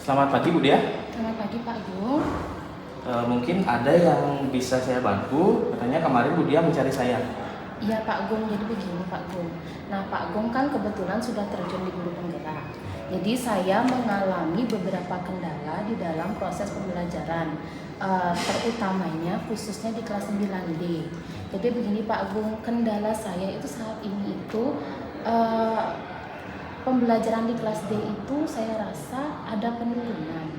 Selamat pagi Bu Dia. Selamat pagi Pak Gung. Mungkin ada yang bisa saya bantu. Katanya kemarin Bu Dia mencari saya. Iya Pak Gung, jadi begini Pak Gung. Nah Pak Gung kan kebetulan sudah terjun di guru penggerak. Jadi saya mengalami beberapa kendala di dalam proses pembelajaran, terutamanya khususnya di kelas 9D. Jadi begini Pak Gung, kendala saya itu saat ini itu pembelajaran di kelas D itu saya rasa ada penurunan.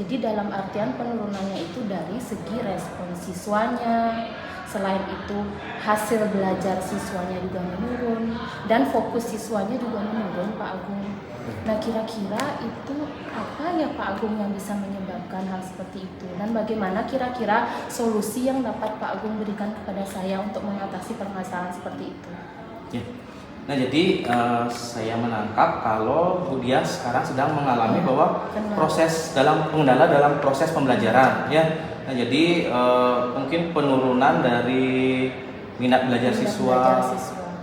Jadi dalam artian penurunannya itu dari segi respon siswanya, selain itu hasil belajar siswanya juga menurun dan fokus siswanya juga menurun Pak Agung. Nah kira-kira itu apa ya Pak Agung yang bisa menyebabkan hal seperti itu, dan bagaimana kira-kira solusi yang dapat Pak Agung berikan kepada saya untuk mengatasi permasalahan seperti itu? Ya. Nah jadi saya menangkap kalau Bu Dia sekarang sedang mengalami bahwa proses kendala dalam proses pembelajaran ya. Nah jadi mungkin penurunan dari minat belajar siswa.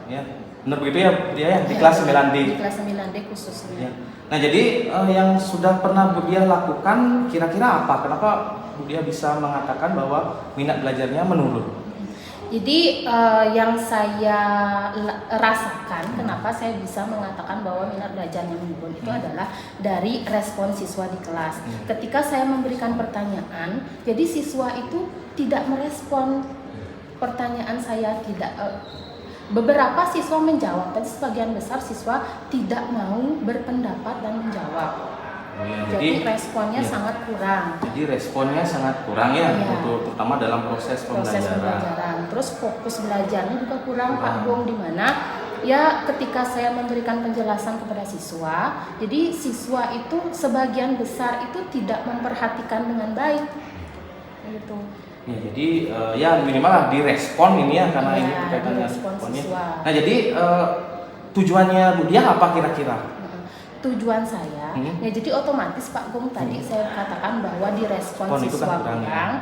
Ya. Benar begitu ya Bu Dia ya, di kelas 9D. Di kelas 9D khususnya. Ya. Nah jadi yang sudah pernah Bu Dia lakukan kira-kira apa? Kenapa Bu Dia bisa mengatakan bahwa minat belajarnya menurun? Jadi yang saya rasakan kenapa saya bisa mengatakan bahwa minat belajarnya menurun itu adalah dari respon siswa di kelas. Ketika saya memberikan pertanyaan, jadi siswa itu tidak merespon pertanyaan saya, beberapa siswa menjawab, tapi sebagian besar siswa tidak mau berpendapat dan menjawab. Jadi responnya sangat kurang. Jadi responnya sangat kurang ya, untuk terutama dalam proses pembelajaran. Terus fokus belajarnya juga kurang Pak Bung, di mana ya ketika saya memberikan penjelasan kepada siswa, jadi siswa itu sebagian besar itu tidak memperhatikan dengan baik. Gitu. Ya, jadi ya minimal lah direspon ini ya, karena ini berkaitan dengan responnya. Nah jadi tujuannya Bu Dia apa kira-kira? Tujuan saya, ya jadi otomatis Pak Gung tadi saya katakan bahwa di respon siswa kurang,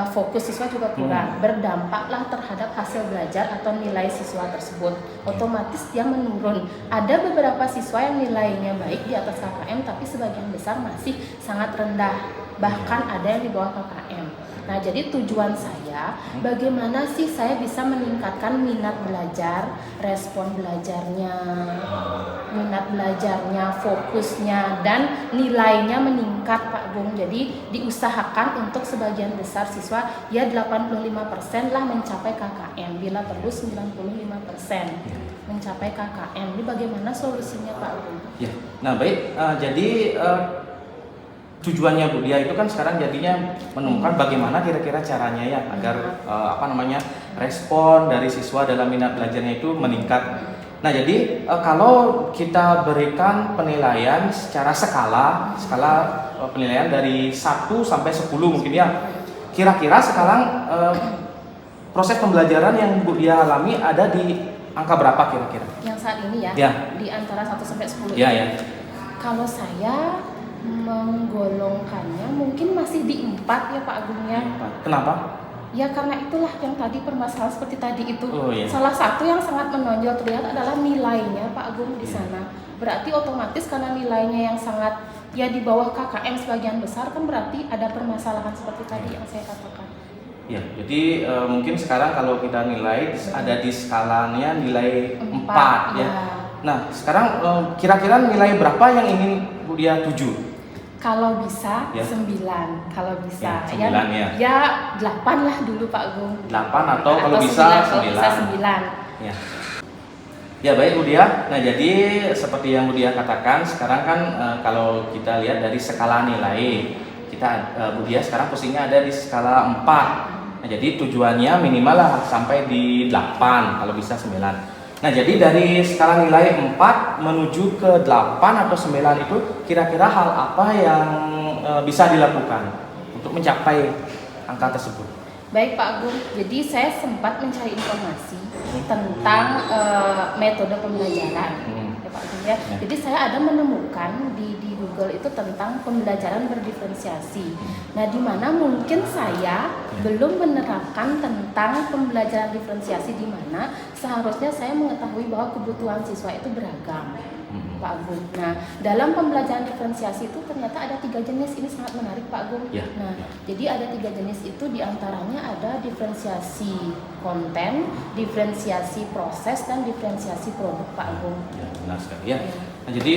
fokus siswa juga kurang, berdampaklah terhadap hasil belajar atau nilai siswa tersebut. Otomatis dia menurun. Ada beberapa siswa yang nilainya baik di atas KKM, tapi sebagian besar masih sangat rendah, bahkan ada yang di bawah KKM. Nah, jadi tujuan saya, bagaimana sih saya bisa meningkatkan minat belajar, respon belajarnya, fokusnya, dan nilainya meningkat Pak Gung. Jadi diusahakan untuk sebagian besar siswa, ya 85% lah mencapai KKM, bila perlu 95% mencapai KKM. Ini bagaimana solusinya Pak Gung? Ya, nah baik, jadi tujuannya Bu Dia itu kan sekarang jadinya menemukan bagaimana kira-kira caranya ya agar respon dari siswa dalam minat belajarnya itu meningkat. Nah jadi kalau kita berikan penilaian secara skala penilaian dari 1 sampai 10 mungkin ya, kira-kira sekarang proses pembelajaran yang Bu Dia alami ada di angka berapa kira-kira? Yang saat ini ya, di antara 1 sampai 10 ya. Kalau saya menggolongkannya mungkin masih di 4 ya Pak Agung ya. Kenapa? Ya karena itulah yang tadi permasalahan seperti tadi itu. Salah satu yang sangat menonjol terlihat adalah nilainya Pak Agung di sana. Berarti otomatis karena nilainya yang sangat ya di bawah KKM sebagian besar, kan berarti ada permasalahan seperti tadi yang saya katakan. Ya, jadi mungkin sekarang kalau kita nilai ada di skalanya nilai 4 ya. Nah, sekarang kira-kira nilai berapa yang ingin Bu Dia tuju? Kalau bisa 9, kalau bisa ya 8 lah dulu Pak Gung. 8 atau kalau bisa 9. Ya baik Bu Dia. Nah jadi seperti yang Bu Dia katakan, sekarang kan kalau kita lihat dari skala nilai, Bu Dia sekarang posisinya ada di skala 4. Nah jadi tujuannya minimal lah sampai di 8, kalau bisa 9. Nah jadi dari skala nilai 4 menuju ke 8 atau 9 itu kira-kira hal apa yang bisa dilakukan untuk mencapai angka tersebut? Baik Pak Agung, jadi saya sempat mencari informasi tentang metode pembelajaran ya Pak Agung ya. Jadi saya ada menemukan di Google itu tentang pembelajaran berdiferensiasi. Nah, di mana mungkin saya belum menerapkan tentang pembelajaran diferensiasi, di mana seharusnya saya mengetahui bahwa kebutuhan siswa itu beragam, Pak Agung. Nah, dalam pembelajaran diferensiasi itu ternyata ada 3 jenis. Ini sangat menarik, Pak Agung. Ya. Nah, jadi ada 3 jenis itu, diantaranya ada diferensiasi konten, diferensiasi proses, dan diferensiasi produk, Pak Agung. Ya, benar sekali ya. Nah, jadi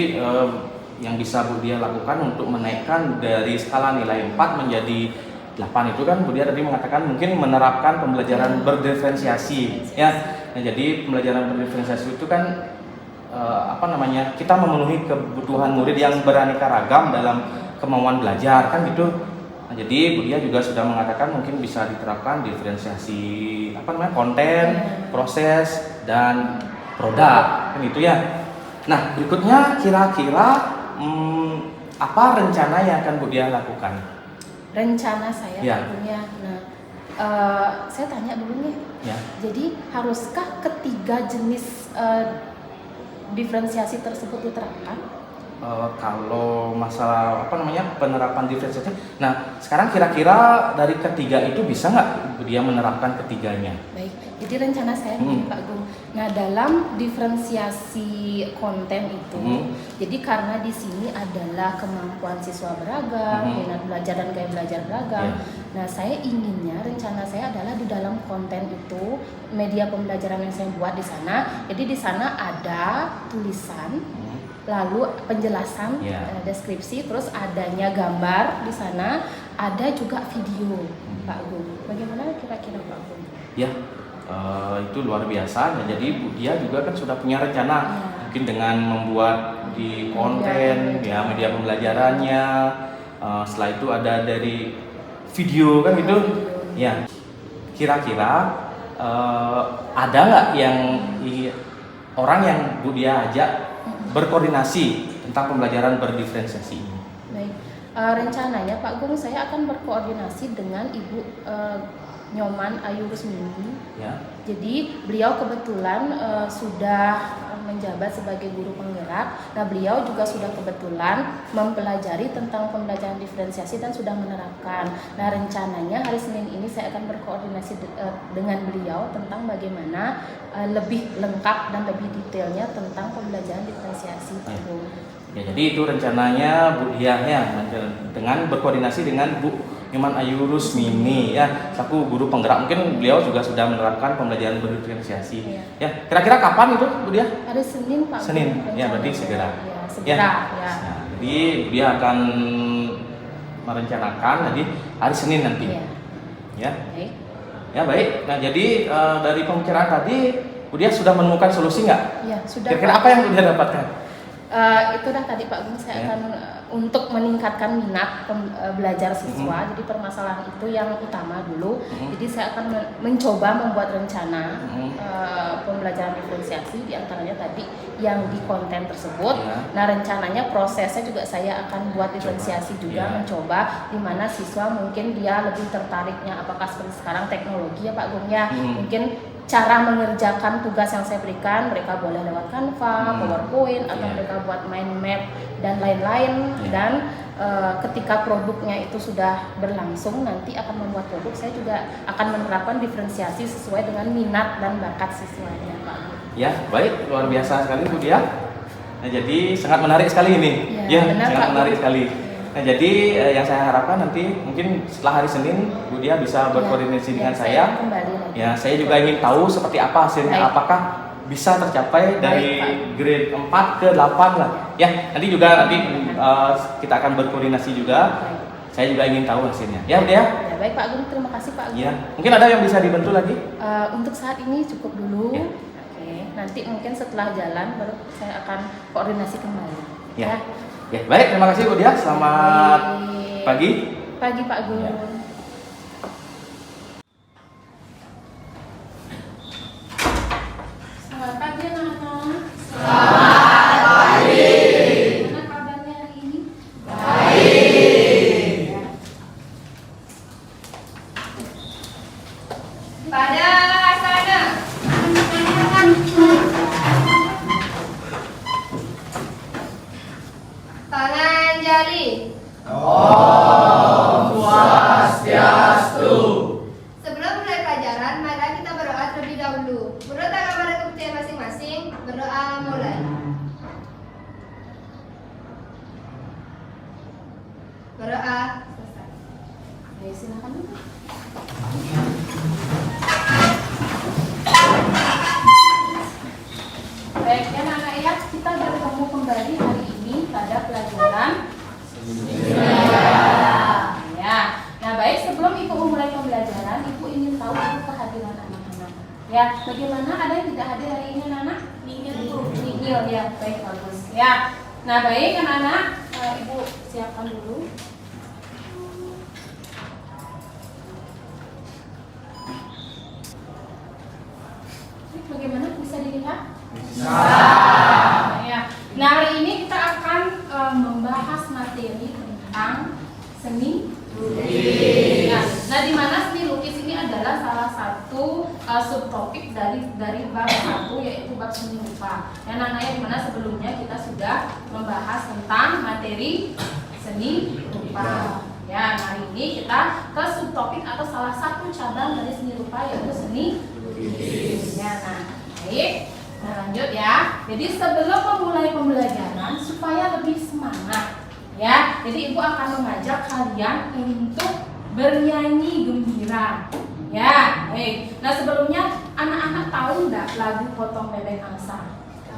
yang bisa Bu Dia lakukan untuk menaikkan dari skala nilai 4 menjadi 8 itu kan Bu Dia tadi mengatakan mungkin menerapkan pembelajaran berdiferensiasi ya. Nah, jadi pembelajaran berdiferensiasi itu kan kita memenuhi kebutuhan murid yang beraneka ragam dalam kemauan belajar kan gitu. Nah, jadi Bu Dia juga sudah mengatakan mungkin bisa diterapkan diferensiasi konten, proses, dan produk kan gitu ya. Nah, berikutnya kira-kira apa rencana yang akan Bu Dia lakukan? Rencana saya ya. tentunya. Nah, saya tanya dulu nih. Ya. Jadi haruskah ketiga jenis diferensiasi tersebut diterapkan? Kalau masalah penerapan diferensiasi, nah sekarang kira-kira dari ketiga itu bisa nggak dia menerapkan ketiganya? Baik, jadi rencana saya Pak Gung. Nah, dalam diferensiasi konten itu, jadi karena di sini adalah kemampuan siswa beragam, minat belajar dan gaya belajar beragam. Nah, saya inginnya, rencana saya adalah di dalam konten itu, media pembelajaran yang saya buat di sana, jadi di sana ada tulisan, lalu penjelasan, deskripsi, terus adanya gambar di sana, ada juga video, Pak Gung. Bagaimana kira-kira Pak Gung? Ya, itu luar biasa. Nah, jadi Bu Dia juga kan sudah punya rencana, mungkin dengan membuat di konten, media pembelajarannya. Setelah itu ada dari video kan gitu. Ya, kira-kira ada nggak yang orang yang Bu Dia ajak berkoordinasi tentang pembelajaran berdiferensiasi ini? Baik, rencananya Pak Gung saya akan berkoordinasi dengan Ibu Nyoman Ayu Rusmini. Ya. Jadi beliau kebetulan sudah menjabat sebagai guru penggerak. Nah, beliau juga sudah kebetulan mempelajari tentang pembelajaran diferensiasi dan sudah menerapkan. Nah, rencananya hari Senin ini saya akan berkoordinasi dengan beliau tentang bagaimana lebih lengkap dan lebih detailnya tentang pembelajaran diferensiasi. Ya, jadi itu rencananya Bu Dia ya, dengan berkoordinasi dengan Bu Nyoman Ayu Rusmini ya, selaku guru penggerak. Mungkin beliau juga sudah menerapkan pembelajaran berdiferensiasi. Ya, kira-kira kapan itu Bu Dia? Hari Senin, Pak. Senin, ya berarti segera. Ya, segera. Ya. Nah, jadi dia akan merencanakan jadi hari Senin nanti. Ya. Baik. Ya baik. Nah, jadi dari pembicaraan tadi Bu Dia sudah menemukan solusi nggak? Ya, sudah. Kira-kira apa yang Bu Dia dapatkan? Itu dah tadi Pak Gung, saya akan untuk meningkatkan minat belajar siswa. Jadi permasalahan itu yang utama dulu. Jadi saya akan mencoba membuat rencana pembelajaran diferensiasi, diantaranya tadi yang di konten tersebut. Nah, rencananya prosesnya juga saya akan buat diferensiasi juga, mencoba di mana siswa mungkin dia lebih tertariknya apakah seperti sekarang teknologi ya Pak Gung ya, mungkin cara mengerjakan tugas yang saya berikan, mereka boleh lewat Canva, PowerPoint, atau mereka buat mind map dan lain-lain. Dan ketika produknya itu sudah berlangsung, nanti akan membuat produk, saya juga akan menerapkan diferensiasi sesuai dengan minat dan bakat siswanya, Pak. Ya, baik, luar biasa sekali Bu Dia. Nah, jadi sangat menarik sekali ini. Ya, benar, sangat Pak, menarik sekali. Nah, jadi yang saya harapkan nanti mungkin setelah hari Senin Bu Dia bisa berkoordinasi dengan saya. Ya, saya juga ingin tahu seperti apa hasilnya, apakah bisa tercapai dari grade 4 ke 8 lah. Ya, nanti juga kita akan berkoordinasi juga. Saya juga ingin tahu hasilnya. Ya, Bu Dia. Ya, baik Pak Agung, terima kasih Pak Agung. Ya, mungkin ada yang bisa dibantu lagi? Untuk saat ini cukup dulu. Oke, nanti mungkin setelah jalan baru saya akan koordinasi kembali. Ya. Ya, baik, terima kasih Bu Dia. Selamat pagi. Pagi Pak Gung. Selamat pagi anak-anak. Selamat pagi. Gimana kabarnya hari ini? Baik. Pada asana. Tangan jari. Om Swastiastu. Sebelum mulai pelajaran, mari kita berdoa terlebih dahulu. Berdoa kepada Berdoa. Selesai. Oke, silakan dulu. Baik, ya anak-anak ya, kita bertemu kembali hari ini pada pelajaran ya. Nah, baik, sebelum Ibu memulai pembelajaran, Ibu ingin tahu dulu kehadiran anak-anak. Ya, bagaimana ada yang tidak hadir hari ini, anak-anak? Ningil ya, baik, bagus. Ya. Nah, baik anak-anak, Ibu siapkan dulu. Bagaimana bisa dilihat? Bisa. Ya. Nah, hari ini kita akan membahas materi tentang seni lukis. Nah, di mana seni lukis ini adalah salah satu subtopik dari bab 1, yaitu bab seni rupa. Dan anak-anak, di mana sebelumnya kita sudah membahas tentang materi seni rupa. Ya, hari ini kita ke subtopik atau salah satu cabang dari seni rupa, yaitu seni lukis. Ya, nah, baik. Nah, lanjut ya. Jadi sebelum memulai pembelajaran supaya lebih semangat, ya. Jadi Ibu akan mengajak kalian untuk bernyanyi gembira. Ya, baik. Nah, sebelumnya anak-anak tahu enggak lagu Potong Bebek Angsa?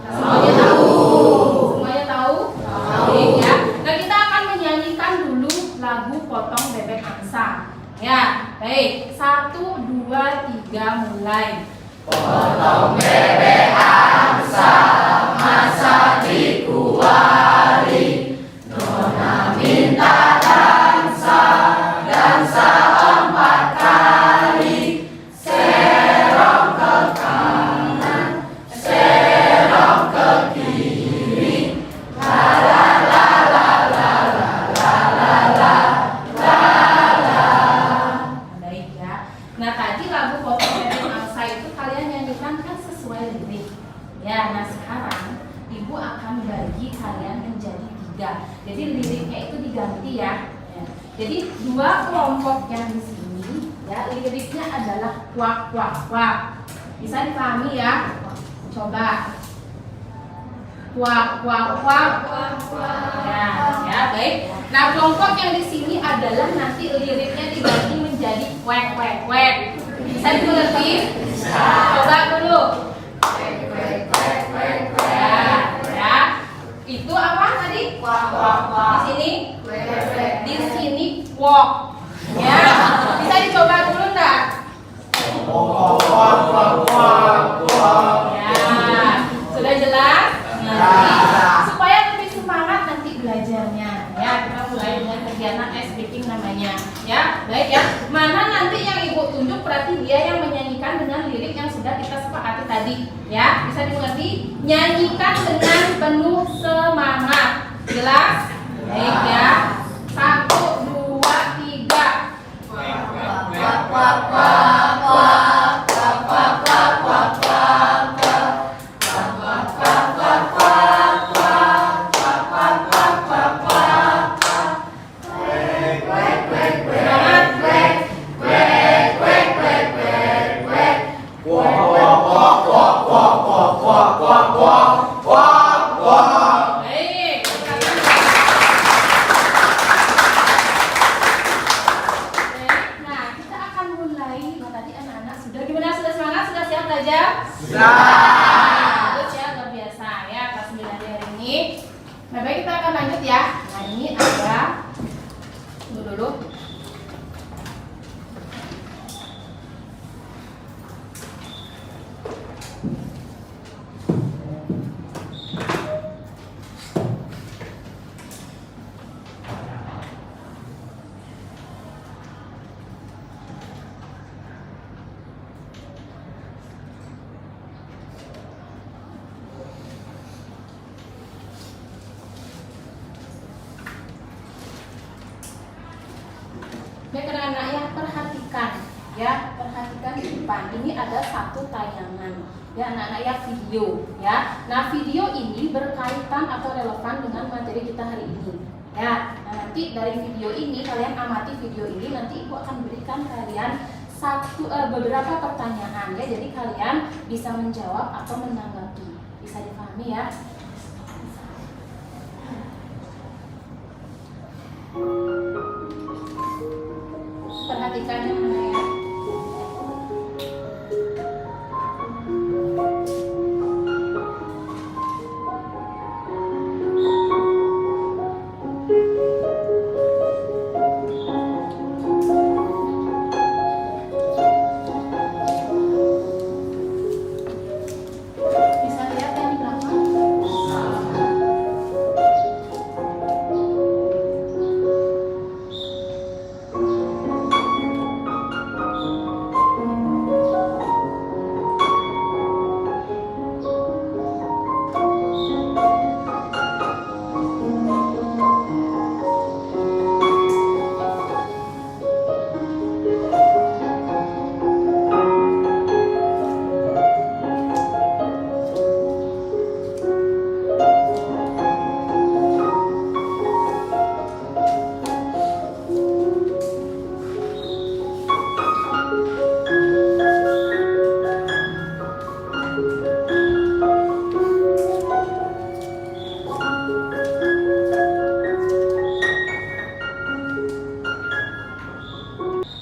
Semuanya tahu? Semuanya tahu? Baik ya. Nah, kita akan menyanyikan dulu lagu Potong Bebek Angsa. Ya, baik. 1, 2, 3, mulai. Potong bebek angsa, masa dikuali. Nona minta dansa, dansa 4 kali. Serong ke kanan, serong ke kiri. La la la la la la la la la la la. Baik ya. Nah, tadi lagu Potong Bebek Angsa itu kalian nyanyikan kan sesuai lirik. Ya, nah sekarang Ibu akan bagi kalian menjadi 3. Jadi liriknya itu diganti ya. Ya. Jadi 2 kelompok yang di sini ya, liriknya adalah kuak kuak kuak. Bisa dipahami ya? Coba. Kuak kuak kuak kuak kuak. Ya, baik. Nah, kelompok yang di sini adalah nanti liriknya diganti menjadi kuek kuek kuek. Bisa dimengerti? Bisa. Coba dulu. Ya. Itu apa tadi? Di sini? Di sini walk. Ya. Bisa dicoba dulu enggak? Ya. Sudah jelas? Nah, supaya lebih semangat nanti belajarnya. Ya, kita mulai dengan kegiatan ice breaking namanya. Ya, baik ya. Mana nanti yang Ibu tunjuk berarti dia yang menyanyikan dengan lirik yang sudah kita sepakati tadi. Ya, bisa dimengerti? Nyanyikan dengan penuh semangat. Jelas? Baik ya. 1, 2, 3. Baik. Nah, kita akan mulai. Nah, tadi anak-anak sudah gimana? Sudah semangat? Sudah siap belajar? Sudah. Bagus ya, luar biasa ya kelas 9 hari ini. Nah, baik, kita akan lanjut ya. Nah, ini ada dulu. Baik anak-anak ya, perhatikan di depan. Ini ada satu tayangan ya anak-anak ya, video ya. Nah, video ini berkaitan atau relevan dengan materi kita hari ini ya. Nah, nanti dari video ini kalian amati video ini, nanti Ibu akan berikan kalian beberapa pertanyaan ya. Jadi kalian bisa menjawab atau menanggapi. Bisa dipahami kami ya. Perhatikan yang mana ya. Bisa lihat yang di belakang?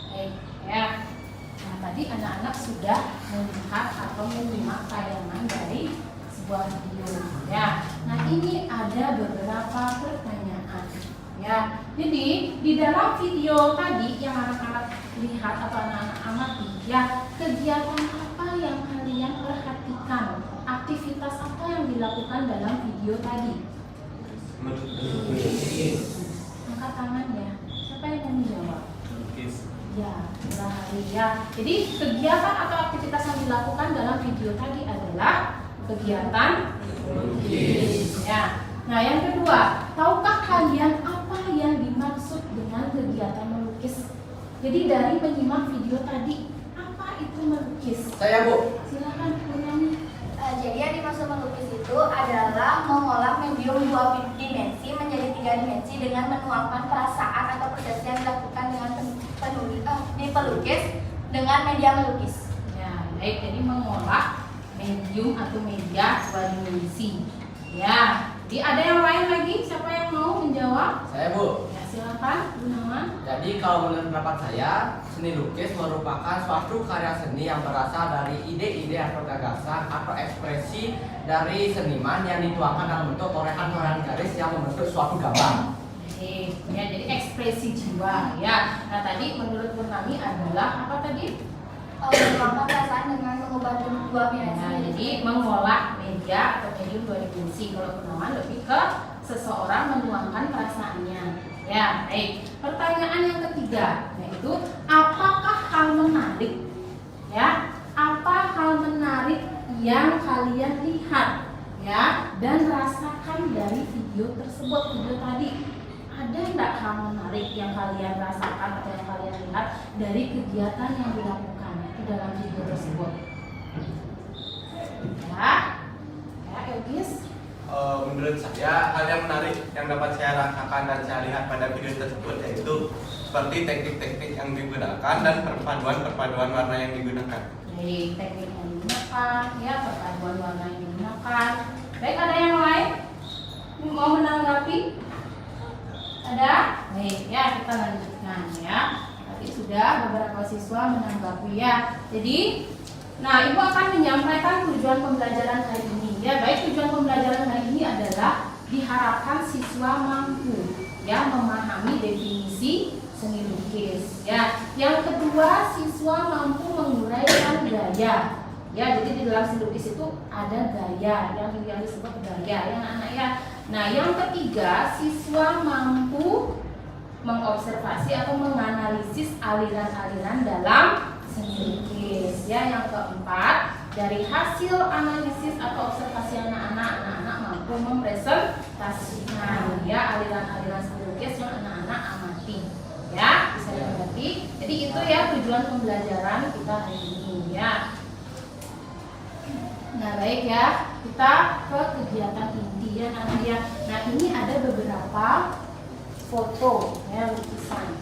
Baik, ya. Nah, tadi anak-anak sudah melihat atau menyimak tayangan dari sebuah video, ya. Nah, ini ada beberapa pertanyaan, ya. Jadi di dalam video tadi yang anak-anak lihat atau anak-anak amati, ya, kegiatan apa yang kalian perhatikan? Aktivitas apa yang dilakukan dalam video tadi? Angkat tangan ya. Siapa yang mau menjawab? Ya, berhari ya. Jadi kegiatan atau aktivitas yang dilakukan dalam video tadi adalah kegiatan melukis. Ya. Nah, yang kedua, tahukah kalian apa yang dimaksud dengan kegiatan melukis? Jadi dari menyimak video tadi, apa itu melukis? Saya, Bu. Silakan Bu Nami. Jadi yang dimaksud melukis itu adalah mengolah medium 2 dimensi menjadi 3 dimensi dengan menuangkan perasaan atau persepsi yang dilakukan dengan pelukis dengan media melukis. Ya, baik. Jadi mengolah medium atau media 2 dimensi. Ya. Jadi ada yang lain lagi? Siapa yang mau menjawab? Saya, Bu. Ya, silakan Bu Nama. Jadi kalau menurut pendapat saya, seni lukis merupakan suatu karya seni yang berasal dari ide-ide atau gagasan atau ekspresi dari seniman yang dituangkan dalam bentuk torehan-torehan garis yang membentuk suatu gambar. Ya, jadi ekspresi jiwa ya. Nah, tadi menurut Purnami adalah apa tadi? Menuangkan perasaan dengan mengubah 2 dimensi. Nah, jadi mengolah media atau medium 2 dimensi. Kalau Purnawan lebih ke seseorang menuangkan perasaannya. Ya, baik. Pertanyaan yang ketiga, yaitu apakah hal menarik? Ya, apa hal menarik yang kalian lihat? Ya, dan rasakan dari video tersebut, video tadi. Ada enggak hal menarik yang kalian rasakan atau yang kalian lihat dari kegiatan yang dilakukan di dalam video tersebut? Ya, Elgis. Menurut saya, hal yang menarik yang dapat saya rasakan dan saya lihat pada video tersebut yaitu seperti teknik-teknik yang digunakan dan perpaduan warna yang digunakan. Baik, teknik yang digunakan, ya, perpaduan warna yang digunakan. Baik, ada yang lain mau menanggapi? Ada? Baik, ya, kita lanjutkan ya. Tadi sudah beberapa siswa menanggapi ya. Jadi, nah, Ibu akan menyampaikan tujuan pembelajaran hari ini. Ya, baik, tujuan pembelajaran hari ini adalah diharapkan siswa mampu ya memahami definisi seni lukis. Ya, yang kedua, siswa mampu menguraikan gaya. Ya, jadi di dalam seni lukis itu ada gaya yang disebut gaya, ya anak-anak ya. Nah, yang ketiga, siswa mampu mengobservasi atau menganalisis aliran-aliran dalam seni lukis. Ya, yang keempat, dari hasil analisis atau observasi anak-anak mampu mempresentasikan ya aliran-aliran seni lukis yang anak-anak amati. Ya, bisa dimengerti. Jadi itu ya tujuan pembelajaran kita hari ini ya. Nah, baik ya, kita ke kegiatan inti ya nanti ya. Nah, ini ada beberapa foto ya lukisan.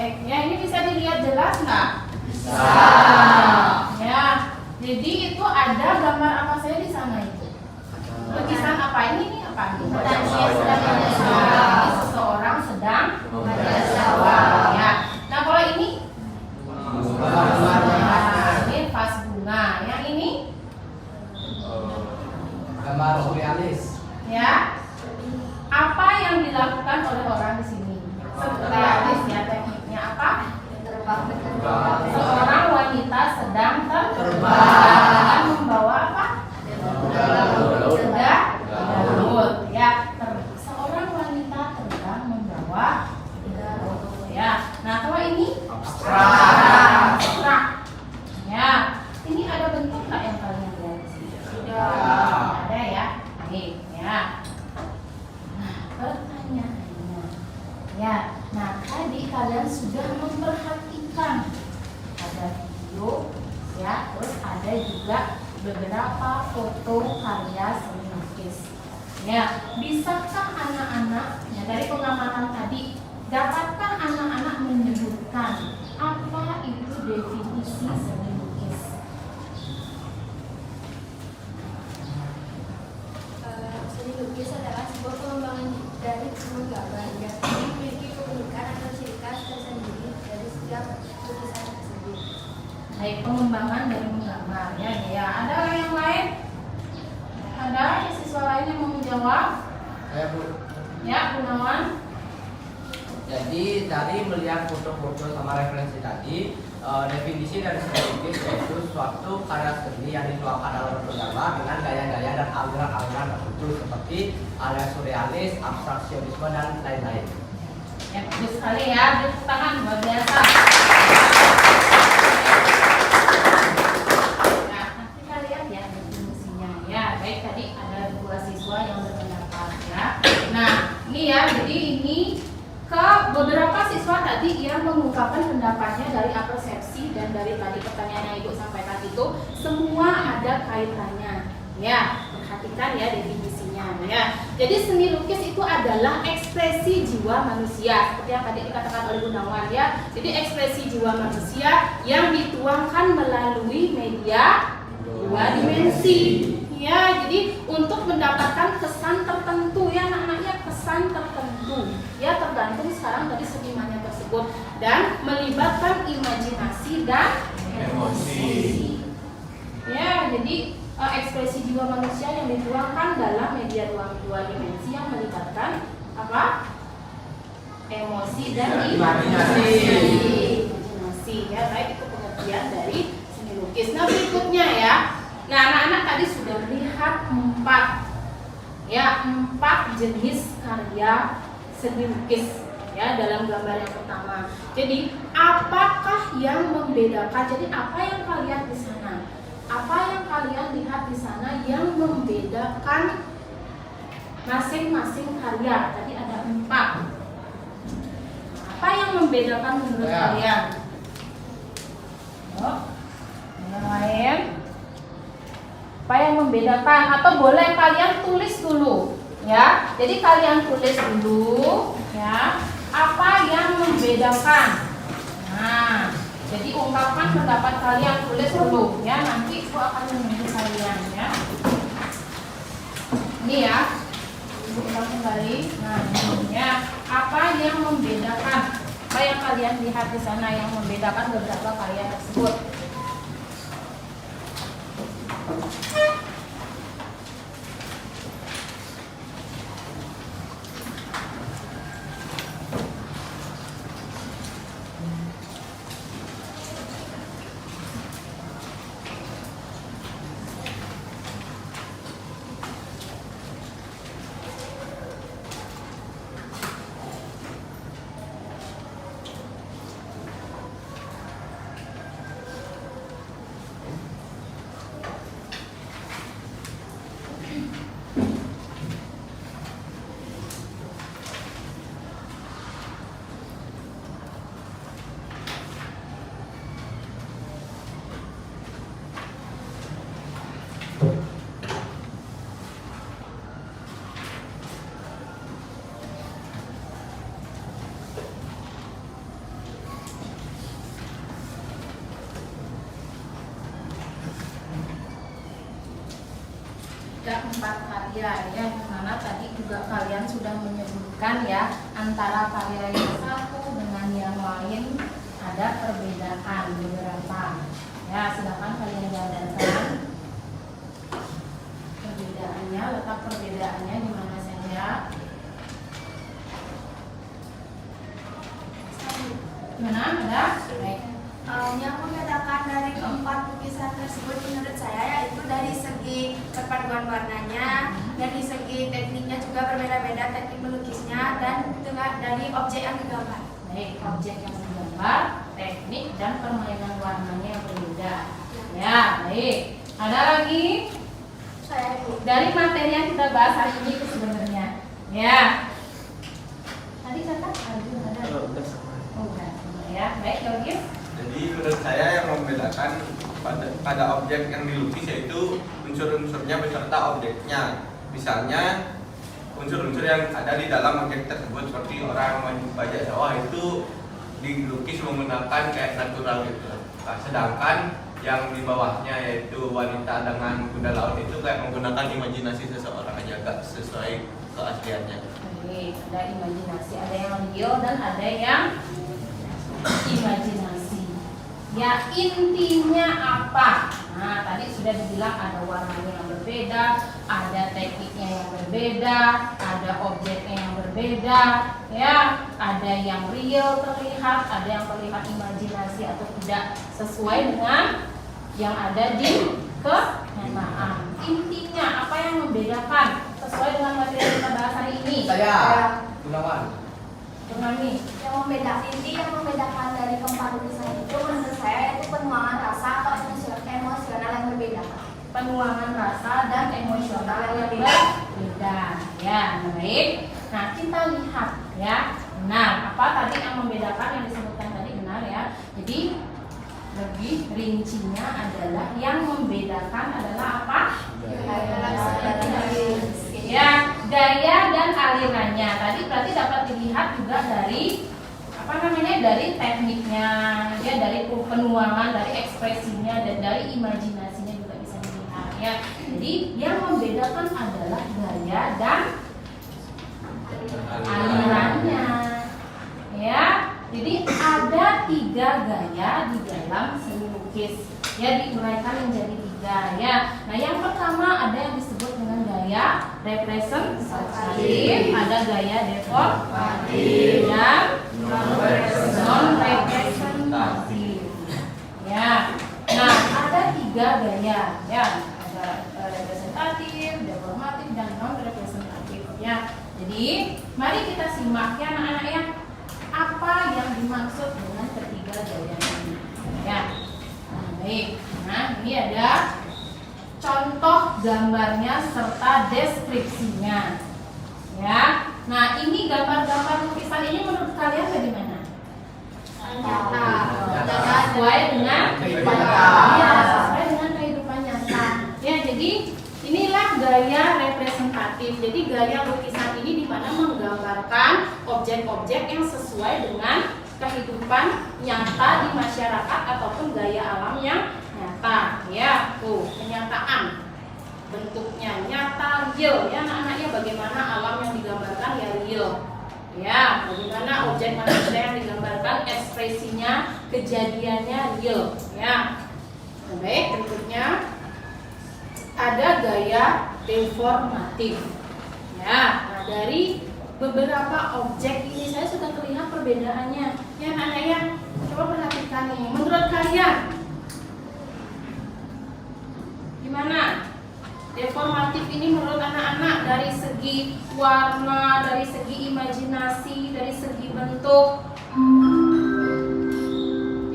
baik. Ya, ini bisa dilihat jelas nggak? Bisa. Ya, jadi itu ada gambar apa saja di sana itu? Lukisan apa ini apa? Petani sedang membaca. Seseorang sedang membaca sawah. Ya. Nah, kalau ini? Ini vas bunga. Yang ini? Gambar surrealis. Ya. Apa yang dilakukan oleh orang di sini? Surrealis ya, tekniknya apa? Terbang. Seorang wanita sedang terbang membawa apa? Daun. Ya, seorang wanita terbang membawa daun. Ya. Nah, kalau ini abstrak. Ya. Ini ada bentuk nggak yang kalian lihat di sini? Ada ya. Baik, ya. Nah, pertanyaannya. Ya, nah tadi kalian sudah memperhatikan ada video, ya, terus ada juga beberapa foto karya seni lukis. Ya, bisakah anak-anak ya, dari pengamatan tadi, dapatkah anak-anak menyebutkan apa itu definisi seni lukis? Seni lukis adalah sebuah pengembangan dari menggambar yang memiliki keunikan atau ciri khas tersendiri dari setiap lukisan tersebut. Baik, pengembangan dari menggambar ya, ya. Ada yang lain? Ada siswa lain yang mau menjawab? Saya Bu. Ya, Gunawan. Jadi dari melihat foto-foto sama referensi tadi, definisi dari seni lukis yaitu suatu karya seni yang dituangkan dalam bentuk gambar dengan gaya-gaya dan aliran-aliran tertentu seperti aliran surrealis, abstraksionisme dan lain-lain. Ya, bagus sekali ya, tepuk tangan luar biasa. Nah, nanti kita lihat ya definisinya. Ya, baik, tadi ada 2 siswa yang berpendapat ya. Nah, ini ya, jadi ini ke beberapa siswa tadi yang mengungkapkan pendapatnya dari persepsi dan dari tadi pertanyaan yang Ibu sampaikan itu semua ada kaitannya. Ya, perhatikan ya definisinya ya. Jadi seni lukis itu adalah ekspresi jiwa manusia seperti yang tadi dikatakan oleh Gunawan ya. Jadi ekspresi jiwa manusia yang dituangkan melalui media 2 dimensi. Ya, jadi untuk mendapatkan kesan tertentu ya anak-anaknya, kesan tertentu ya, tergantung sekarang dari senimannya tersebut dan melibatkan imajinasi dan emosi. Ya, jadi ekspresi jiwa manusia yang dituangkan dalam media 2 dimensi yang melibatkan apa? Emosi dan imajinasi. Ya, baik, itu pengertian dari seni lukis. Nah, berikutnya ya. Nah, anak-anak tadi sudah melihat 4 jenis karya seni lukis ya dalam gambar yang pertama. Jadi, apakah yang membedakan? Jadi, apa yang kalian di sana? Apa yang kalian lihat di sana yang membedakan masing-masing karya? Tadi ada 4. Apa yang membedakan menurut kalian? Oh, yang lain? Apa yang membedakan? Atau boleh kalian tulis dulu ya. Jadi kalian tulis dulu ya, apa yang membedakan. Nah, jadi ungkapkan pendapat kalian, tulis dulu ya. Nanti Ibu akan menunggu kalian ya. Ini ya, Ibu ulang kembali. Nah, ini ya, apa yang membedakan? Apa yang kalian lihat di sana yang membedakan beberapa karya tersebut? 4 karya ya, dimana tadi juga kalian sudah menyebutkan ya antara karya yang satu dengan yang lain ada perbedaan beberapa ya. Silakan kalian jabarkan perbedaannya, letak perbedaannya di mana saja. Gimana? Ada? Baik. Yang membedakan dari keempat lukisan tersebut menurut saya yaitu dari segi perpaduan warnanya, dari segi tekniknya juga berbeda-beda teknik melukisnya, dan juga dari objek yang digambar. Baik, objek yang digambar, teknik dan permainan warnanya yang berbeda. Ya, baik. Ada lagi Saya itu. dari materi yang kita bahas hari ini itu sebenarnya. Ya. Tadi kata Arjun ada. Oh, udah. Ya, baik, Yogis. Jadi menurut saya yang membedakan pada objek yang dilukis yaitu unsur-unsurnya beserta objeknya. Misalnya unsur-unsur yang ada di dalam objek tersebut seperti orang membajak sawah itu dilukis menggunakan kayak natural gitu. Nah, sedangkan yang di bawahnya yaitu wanita dengan kuda laut itu kayak menggunakan imajinasi seseorang aja, gak sesuai keasliannya. Baik, ada imajinasi, ada yang real dan ada yang imajinasi. Ya, intinya apa? Nah, tadi sudah dibilang ada warnanya yang berbeda, ada tekniknya yang berbeda, ada objeknya yang berbeda, ya, ada yang real terlihat, ada yang terlihat imajinasi atau tidak sesuai dengan yang ada di kenyataan. Intinya apa yang membedakan sesuai dengan materi yang kita bahas hari ini? Saya Gunawan. Turnami. Yang membedakan dari keempat lukisan itu menurut saya yaitu penuangan rasa atau emosional yang berbeda. Penuangan rasa dan emosional yang berbeda. Ya, baik. Nah, kita lihat ya. Benar. Apa tadi yang membedakan yang disebutkan tadi benar ya. Jadi lebih rincinya adalah yang membedakan adalah apa? Ya, gaya dan alirannya. Tadi berarti dapat dilihat juga dari dari tekniknya, ya, dari penuangan, dari ekspresinya, dan dari imajinasinya juga bisa dilihat ya. Jadi yang membedakan adalah gaya dan alirannya, ya. Jadi ada 3 gaya di dalam seni lukis, ya, diuraikan menjadi 3 ya. Nah, yang pertama ada yang disebut dengan gaya representatif, ada gaya deformatif, dan non representatif. Ya. Nah, ada 3 gaya ya, ada representatif, deformatif, dan non representatif ya. Jadi mari kita simak ya anak-anak ya, apa yang dimaksud dengan ketiga gaya ini ya. Nah, baik. Nah, ini ada contoh gambarnya serta deskripsinya ya. Nah, ini gambar-gambar lukisan ini menurut kalian bagaimana? Nyata. Sesuai dengan kehidupan nyata. Ya, sesuai dengan kehidupan nyata. Ya, jadi inilah gaya representatif. Jadi gaya lukisan ini di mana menggambarkan objek-objek yang sesuai dengan kehidupan nyata di masyarakat ataupun gaya alam yang nyata. Ya, tuh kenyataan. Bentuknya nyata, real ya anak-anaknya, bagaimana alam yang digambarkan ya real. Ya, bagaimana objek manusia yang digambarkan ekspresinya, kejadiannya real ya. Baik, berikutnya ada gaya deformatif. Ya, nah dari beberapa objek ini saya sudah terlihat perbedaannya. Ya, anak-anak ya, coba perhatikan nih. Menurut kalian gimana? Deformatif ini menurut anak-anak dari segi warna, dari segi imajinasi, dari segi bentuk,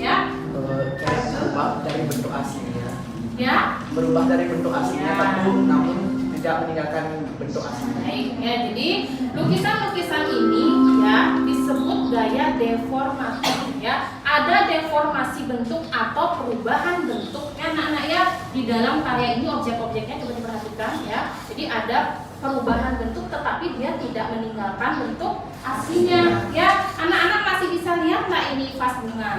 ya? Berubah dari bentuk aslinya. Ya? Berubah dari bentuk aslinya, Ya. tentu namun tidak meninggalkan bentuk aslinya. Baik, ya. Jadi lukisan-lukisan ini ya disebut gaya deformatif ya. Ada deformasi bentuk atau perubahan bentuknya anak-anak ya. Di dalam karya ini objek-objeknya coba diperhatikan ya. Jadi ada perubahan bentuk tetapi dia tidak meninggalkan bentuk aslinya ya. Anak-anak masih bisa lihat nggak ini vas bunga?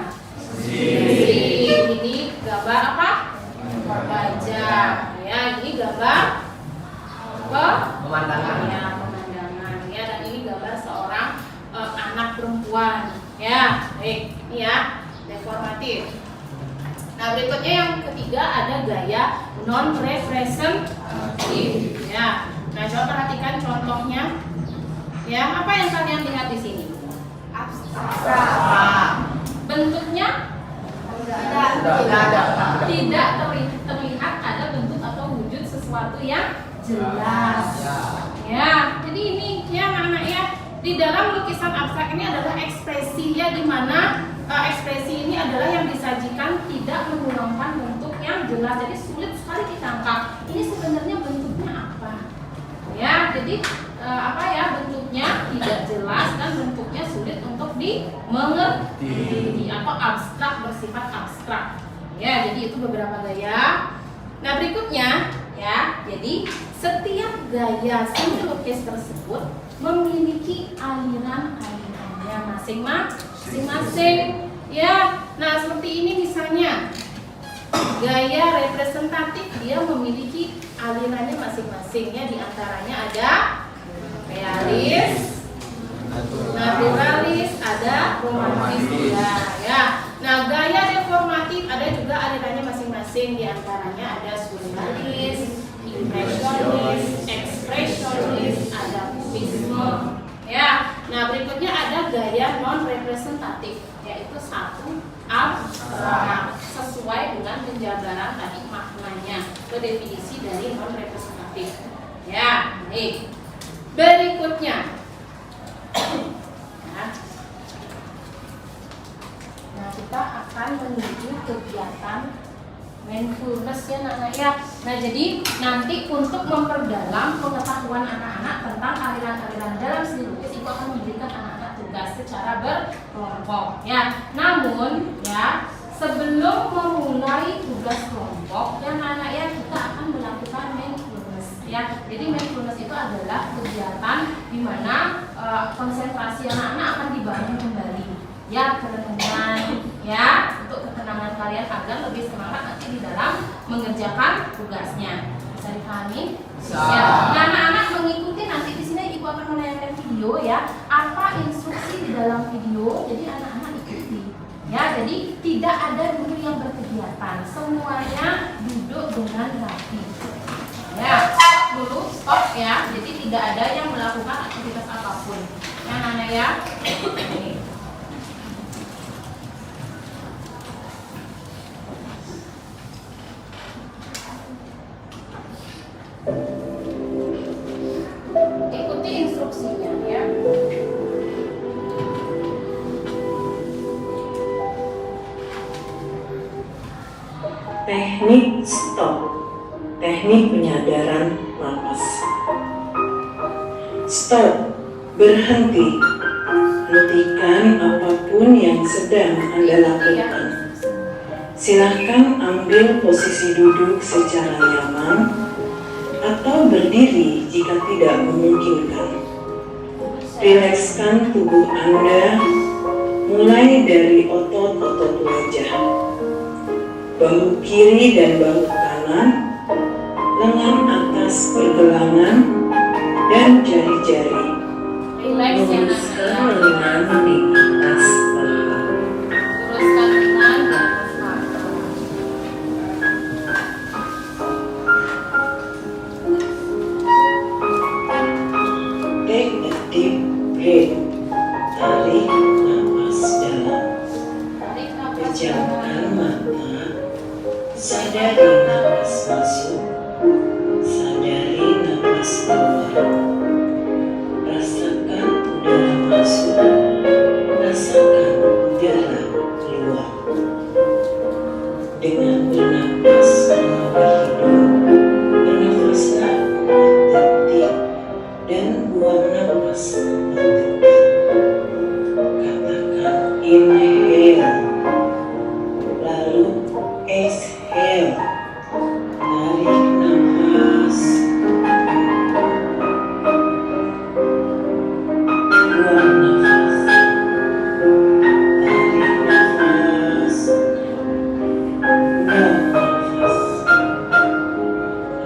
Ini gambar apa? Gajah ya. Ini gambar Pemandangan. Ya, pemandangan. Ya, dan ini gambar seorang anak perempuan. Ya, baik. Ini ya, deformatif. Nah, berikutnya yang ketiga ada gaya non representatif. Ya. Nah, coba perhatikan contohnya. Ya, apa yang kalian lihat di sini? Abstrak. Bentuknya tidak terlihat ada bentuk atau wujud sesuatu yang jelas. Ya, jadi ini ya anak-anak ya, di dalam lukisan abstrak ini adalah ekspresi ya, di mana ekspresi ini adalah yang disajikan tidak menuangkan bentuk yang jelas, jadi sulit sekali ditangkap. Ini sebenarnya bentuknya apa? Ya, jadi apa ya, bentuknya tidak jelas dan bentuknya sulit untuk dimengerti atau abstrak, bersifat abstrak. Ya, jadi itu beberapa gaya. Nah, berikutnya ya, jadi setiap gaya seni lukis tersebut memiliki aliran-alirannya masing-masing. Ya, nah seperti ini misalnya gaya representatif, dia memiliki alirannya masing-masing ya, diantaranya ada realis, naturalis, ada romantis juga ya. Nah, gaya deformatif ada juga alirannya masing-masing, diantaranya ada surrealis, impresionis, ekspresionis, ada kubisme ya. Nah, berikutnya ada gaya non representatif, yaitu satu abstrak, sesuai dengan penjabaran tadi maknanya, ke definisi dari non representatif ya. Nih, berikutnya ya. Nah, kita akan menuju kegiatan mindfulness ya anak-anak ya. Nah, jadi nanti untuk memperdalam pengetahuan anak-anak tentang aliran-aliran dalam seni lukis, itu akan memberikan anak-anak tugas secara berkelompok ya. Namun ya, sebelum memulai tugas kelompok ya anak-anak ya, kita akan melakukan mindfulness ya. Jadi mindfulness itu adalah kegiatan di mana konsentrasi anak-anak akan dibangun kembali ya, kerenungan ya, untuk ketenangan kalian agar lebih semangat nanti di dalam mengerjakan tugasnya. Bisa dipahami? Ya. Nah, anak-anak mengikuti nanti di sini ibu akan menayangkan video ya, apa instruksi di dalam video, jadi anak-anak ikuti. Ya, jadi tidak ada guru yang berkegiatan, semuanya duduk dengan rapi. Ya, stop dulu, stop ya. Jadi tidak ada yang melakukan aktivitas apapun. Ya, anak-anak ya. Ini. Ikuti instruksinya ya. Teknik stop, teknik penyadaran napas. Stop, berhenti. Hentikan apapun yang sedang Anda lakukan. Silahkan ambil posisi duduk secara nyaman atau berdiri jika tidak memungkinkan. Rilekskan tubuh Anda mulai dari otot-otot wajah, bahu kiri dan bahu kanan, lengan atas pergelangan, dan jari-jari. Luruskan lengan di atas paha. Luruskan lengan di atas paha. Take a deep breath. Tarik napas dalam. Tarik nafas Pejamkan mata. Sadari napas masuk. Sadari napas keluar. Rasakan udara masuk. Rasakan udara keluar. Dengan bernapas melalui hidung, bernafaslah 4 detik dan buang napas 4 detik. Katakan inhale, lalu exhale. Tarik nafas, buang nafas. Tarik nafas, buang nafas.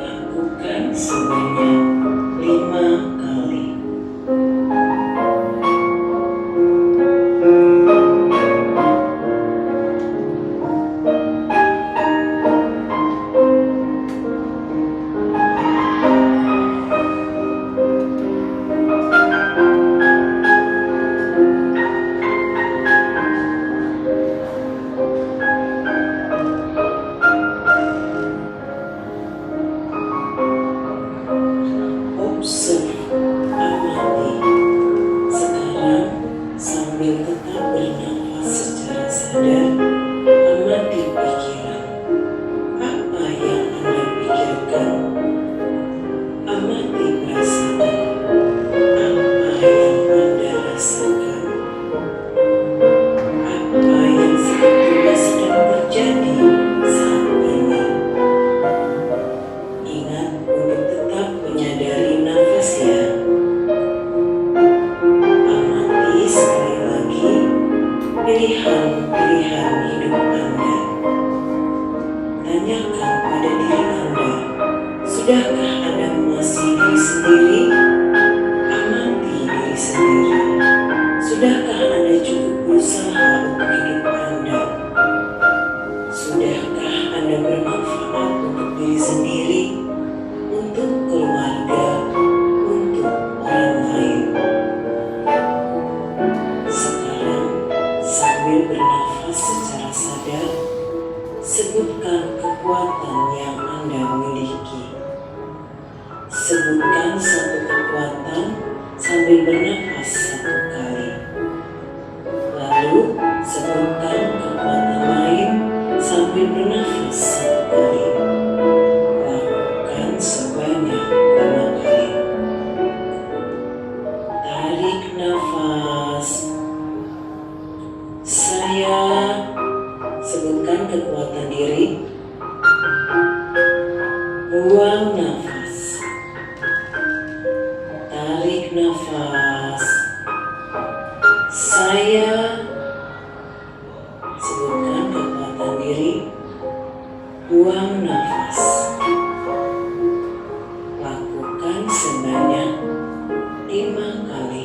Lakukan sebanyak sambil bernafas 1 kali. Lalu sebutkan kekuatan lain sambil bernafas 1 kali. Lakukan sebanyak 5 kali. Tarik nafas. Saya. Sebutkan kekuatan diri. Buang nafas. Tarik nafas. Saya. Sebutkan kekuatan diri. Buang nafas. Lakukan sebanyak 5 kali.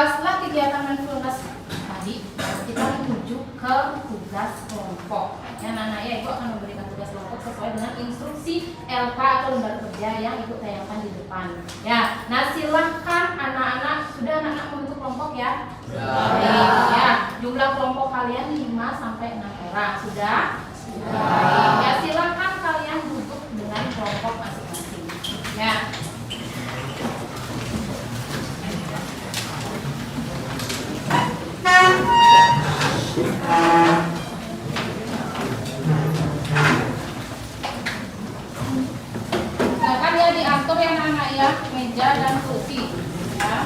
Setelah kegiatan mindfulness tadi, kita menuju ke tugas kelompok. Ya, Nana ya, Ibu akan memberikan tugas kelompok sesuai dengan instruksi LK atau lembar kerja yang Ibu tayangkan di depan. Ya, nah silahkan anak-anak, sudah anak-anak membentuk kelompok ya? Baik, ya. Jumlah kelompok kalian 5 sampai 6 orang. Sudah? Baik. Ya, silahkan kalian duduk dengan kelompok masing-masing. Ya. Silakan ya diatur ya anak-anak ya, meja dan kursi. Ya.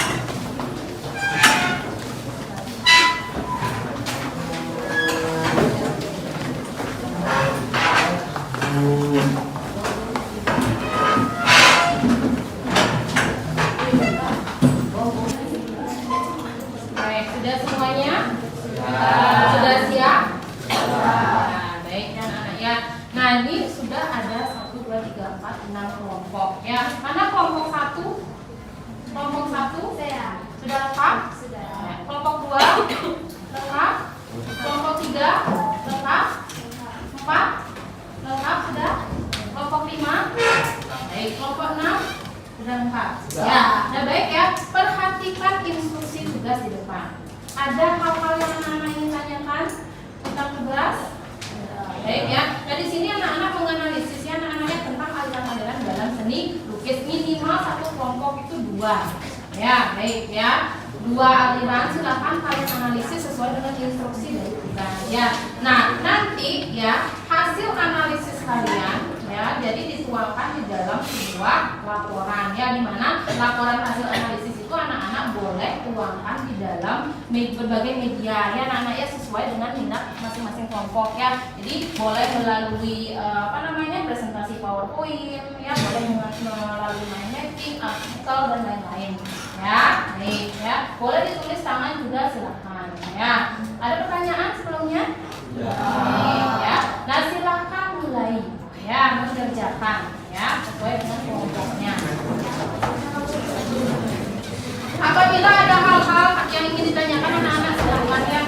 Baik, sudah semuanya? Sudah siap? Nah, baik ya anak-anak ya. Nah, ini sudah ada 1, 2, 3, 4, 6 kelompok ya. Mana kelompok 1? Kelompok 1? Sudah lengkap? Sudah. Kelompok 2? Lengkap? Kelompok 3? Lengkap? 4? Lengkap sudah? Kelompok 5? Baik, kelompok 6? Sudah lengkap? Ya, nah baik ya. Perhatikan instruksi tugas di depan. Ada hal-hal yang anak-anak ingin tanyakan tentang tugas? Baik ya. Nah di sini anak-anak menganalisis ya anak-anaknya tentang aliran-aliran dalam seni lukis. Minimal satu kelompok itu 2. Ya, baik ya. 2 aliran, silakan kalian analisis sesuai dengan instruksi dari tugas ya. Nah, nanti ya hasil analisis kalian ya jadi dituangkan di dalam sebuah laporan ya, di mana laporan hasil analisis itu anak-anak boleh tuangkan di dalam berbagai media ya anak-anak ya, sesuai dengan minat masing-masing kelompok ya. Jadi boleh melalui presentasi PowerPoint ya, boleh melalui mind mapping, artikel dan lain-lain ya. Baik ya, boleh ditulis tangan juga silakan ya. Ada pertanyaan sebelumnya? Baik ya. Nah silakan mulai ya mengerjakan ya sesuai dengan kelompoknya. Apabila ada hal-hal yang ingin ditanyakan anak-anak silakan ya.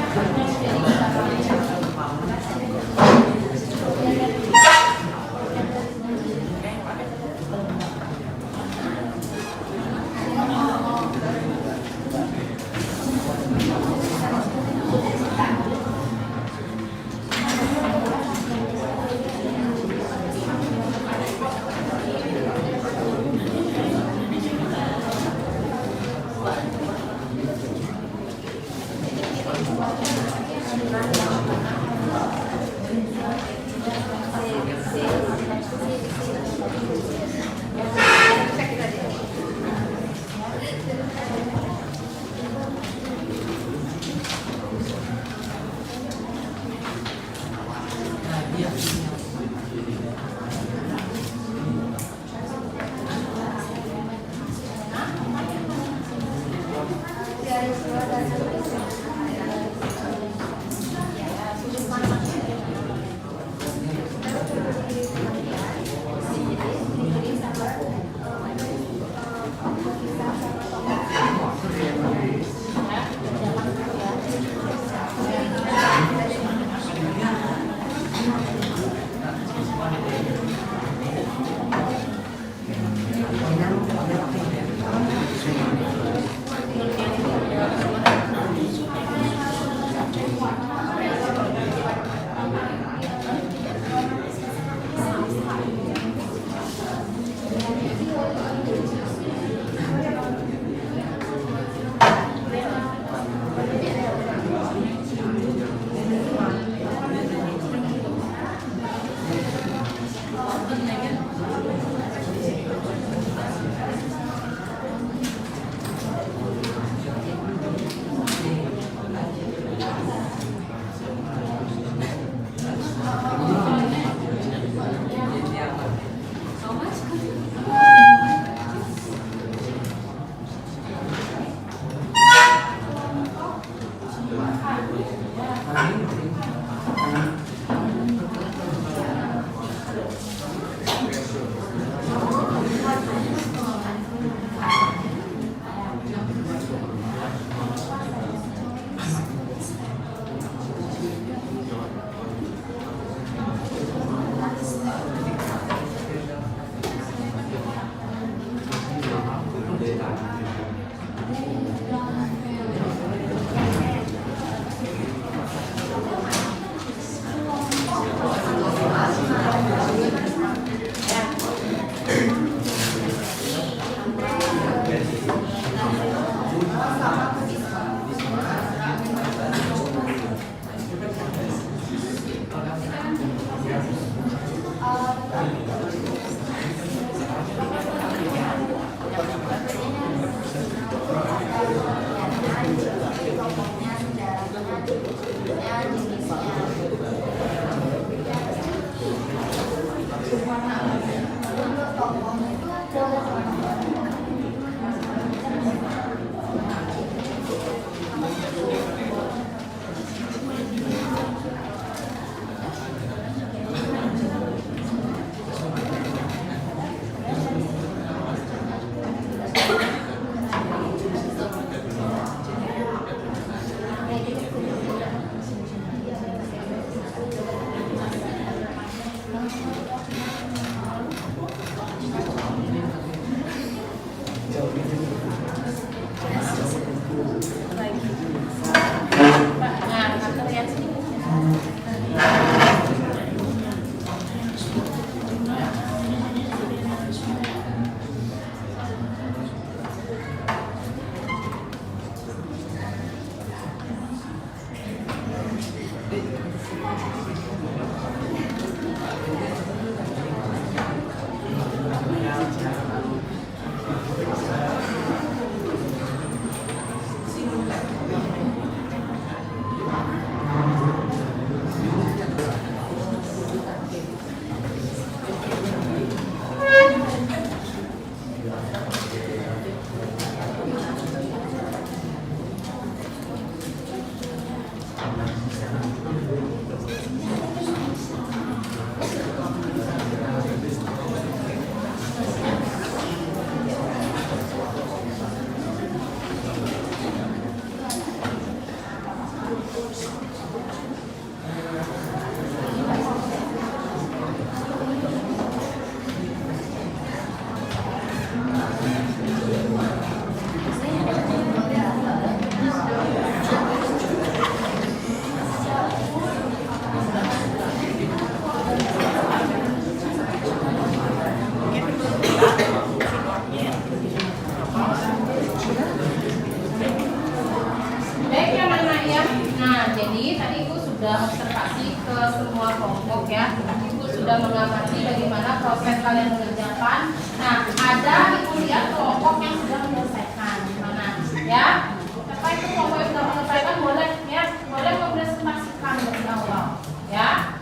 yang mengerjakan. Nah, ada ibu lihat kelompok yang sudah menyelesaikan. Mana? Ya, siapa itu kelompok yang sudah menyelesaikan boleh ya, boleh mempresentasikan dari awal. Ya,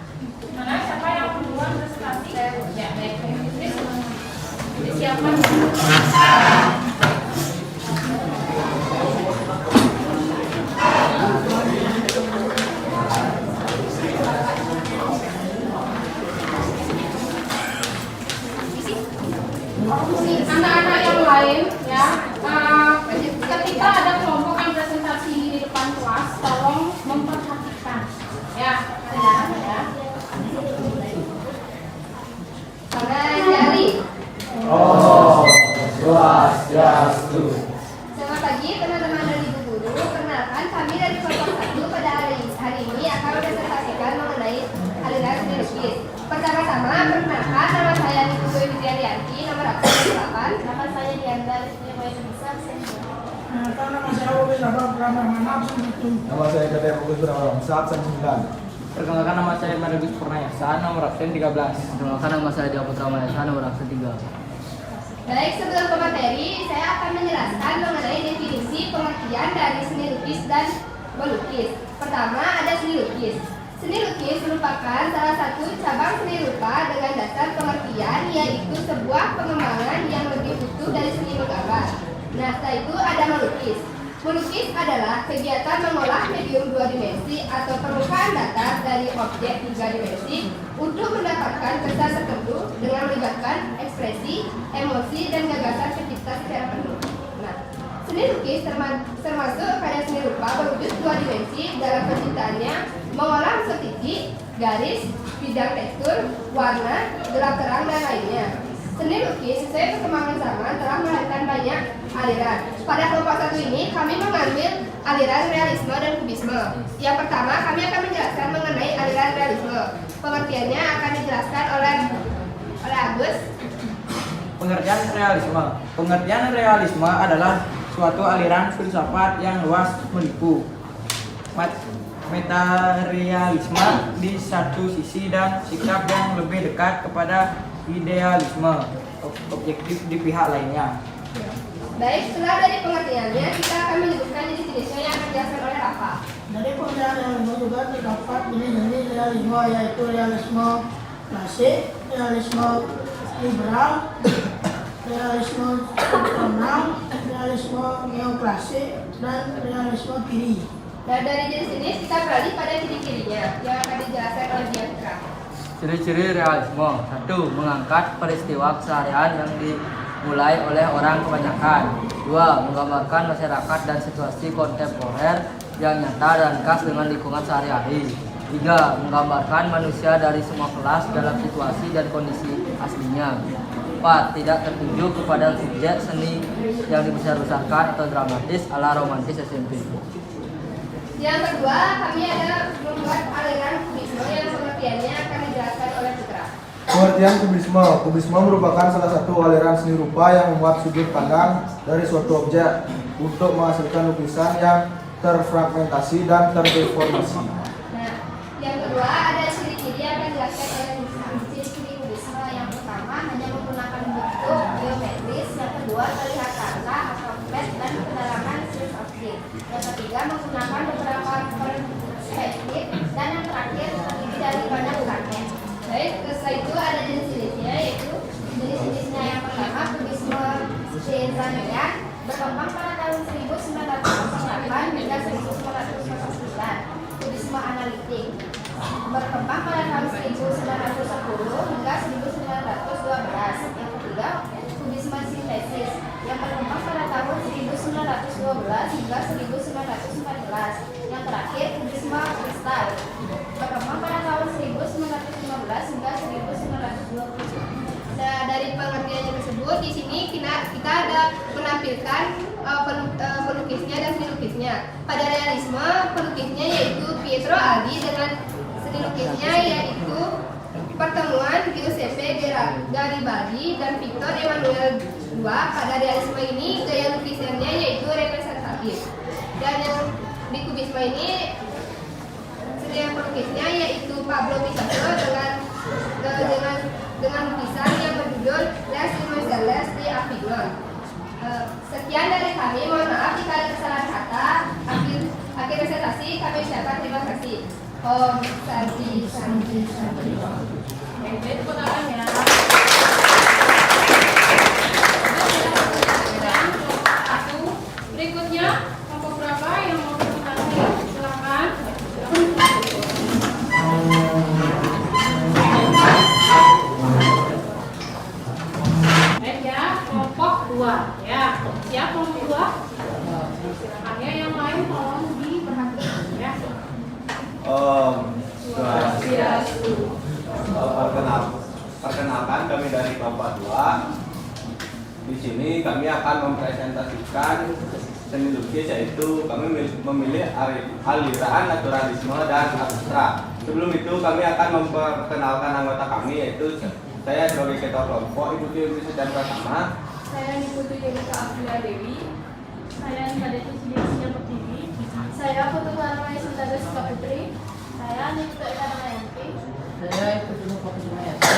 mana siapa yang duluan presentasi? Ya, baik. Jadi siapa? Anak-anak yang lain ya, ketika ada kelompok yang presentasi di depan kelas, tolong memperhatikan ya, ya. Tangan jari. Selamat pagi teman-teman dari Ibu Guru. Perkenalkan, kami dari kelompok 1 pada hari ini akan mempresentasikan mengenai aliran seni lukis. Pertama-tama, perkenalkan, nama saya Ibu Widianti, nomor absen 8. Nama saya Diandra Rizky Bisa. Nama saya Uwis Abang Pramana, absen 1. Nama saya Kedai Fokus Berawang, absen 9. Perkenalkan, nama saya Margus Purnayasan, nomor absen 13. Perkenalkan, nama saya Dian Putra Malaysa, nomor absen 3. Baik, sebelum ke materi, saya akan menjelaskan mengenai definisi pengertian dari seni lukis dan melukis. Pertama, ada seni lukis. Seni lukis merupakan salah satu cabang seni rupa dengan dasar pengertian, yaitu sebuah pengembangan yang lebih utuh dari seni menggambar. Nah, setelah itu ada melukis. Melukis adalah kegiatan mengolah medium 2 dimensi atau permukaan datar dari objek 3 dimensi untuk mendapatkan kesan tertentu dengan melibatkan ekspresi, emosi, dan gagasan pencipta secara penuh. Nah, seni lukis termasuk karya seni rupa berwujud 2 dimensi dalam penciptaannya, mengolah unsur titik, garis, bidang tekstur, warna, gelap terang, dan lainnya. Seni lukis sesuai perkembangan zaman telah melahirkan banyak aliran. Pada kelompok 1 ini kami mengambil aliran realisme dan kubisme. Yang pertama, kami akan menjelaskan mengenai aliran realisme. Pengertiannya akan dijelaskan oleh Agus. Pengertian realisme. Pengertian realisme adalah suatu aliran filsafat yang luas menipu. Metarealisme di satu sisi dan sikap yang lebih dekat kepada idealisme objektif di pihak lainnya. Baik, setelah dari pengertiannya, kita akan menyebutkan jenis-jenisnya yang akan dijelaskan oleh Rafa. Dari pengertian realisme juga terdapat jenis-jenis realisme, yaitu realisme klasik, realisme liberal, realisme struktural, realisme neoklasik, dan realisme kiri. Nah, dari jenis-jenis kita beralih pada ciri-cirinya yang akan dijelaskan oleh Diandra. Ciri-ciri realisme. 1. Mengangkat peristiwa keseharian yang dimulai oleh orang kebanyakan. 2. Menggambarkan masyarakat dan situasi kontemporer yang nyata dan khas dengan lingkungan sehari-hari. 3. Menggambarkan manusia dari semua kelas dalam situasi dan kondisi aslinya. 4. Tidak tertuju kepada subjek seni yang dibesar-besarkan atau dramatis ala romantis SMP. Yang kedua, kami ada membuat aliran kubisme yang pengertiannya akan dijelaskan oleh Putra. Pengertian kubisme. Kubisme merupakan salah satu aliran seni rupa yang membuat sudut pandang dari suatu objek untuk menghasilkan lukisan yang terfragmentasi dan terdeformasi. Nah, yang kedua ada ciri-ciri yang akan dijelaskan oleh Nisa. Ciri-ciri kubisme yang pertama hanya menggunakan bentuk geometris, yang kedua terlihat rata atau flat dan kedalaman sudut objek. Yang ketiga menggunakan beberapa perspektif, dan yang terakhir terdiri dari banyak fragmen. Baik, setelah itu ada jenis-jenisnya, yaitu jenis-jenisnya yang pertama kubisme Cezannean berkembang pada tahun 1908 hingga 1949. Kubisme analitik berkembang pada tahun 1910 hingga 1912. Yang ketiga kubisme sintesis yang berkembang pada tahun 1912 hingga 1914. Yang terakhir kubisme kristal berkembang pada tahun 1915 hingga 1920. Nah, dari pengertiannya tersebut, di sini kita ada menampilkan pelukisnya dan seni lukisnya. Pada realisme, pelukisnya yaitu Pietro Aldi dengan seni lukisnya yaitu pertemuan Giuseppe Garibaldi dan Victor Emmanuel II. Pada realisme ini, gaya lukisannya yaitu representatif. Dan yang di kubisme ini, seni pelukisnya yaitu Pablo Picasso dengan dengan lukisan yang berjudul Les Immortelles di Avignon. Sekian dari kami, mohon maaf jika ada kesalahan kata. Akhir presentasi kami ucapkan terima kasih. Om Santi Santi Santi. Tepuk tangan ya. Berikutnya, kelompok berapa yang mau presentasi? Silakan. Baik ya, kelompok 2 ya. Siap kelompok 2? Silakan ya, yang lain tolong diperhatikan ya. Swastiastu. Perkenalkan kami dari kelompok 2. Di sini kami akan mempresentasikan seni lukis, yaitu kami memilih aliran naturalisme dan abstrak. Sebelum itu kami akan memperkenalkan anggota kami, yaitu saya sebagai ketua kelompok Ibu Yudhistira Pratama. Saya Niputu Yudhika Abdullah Dewi. Saya Nikadeti Sidiasinya Pertiwi. Saya Putu Maramaya Sundara Suka Putri. Saya Niputu Eka Namayanti. Saya Putu Nukopi Jumayati.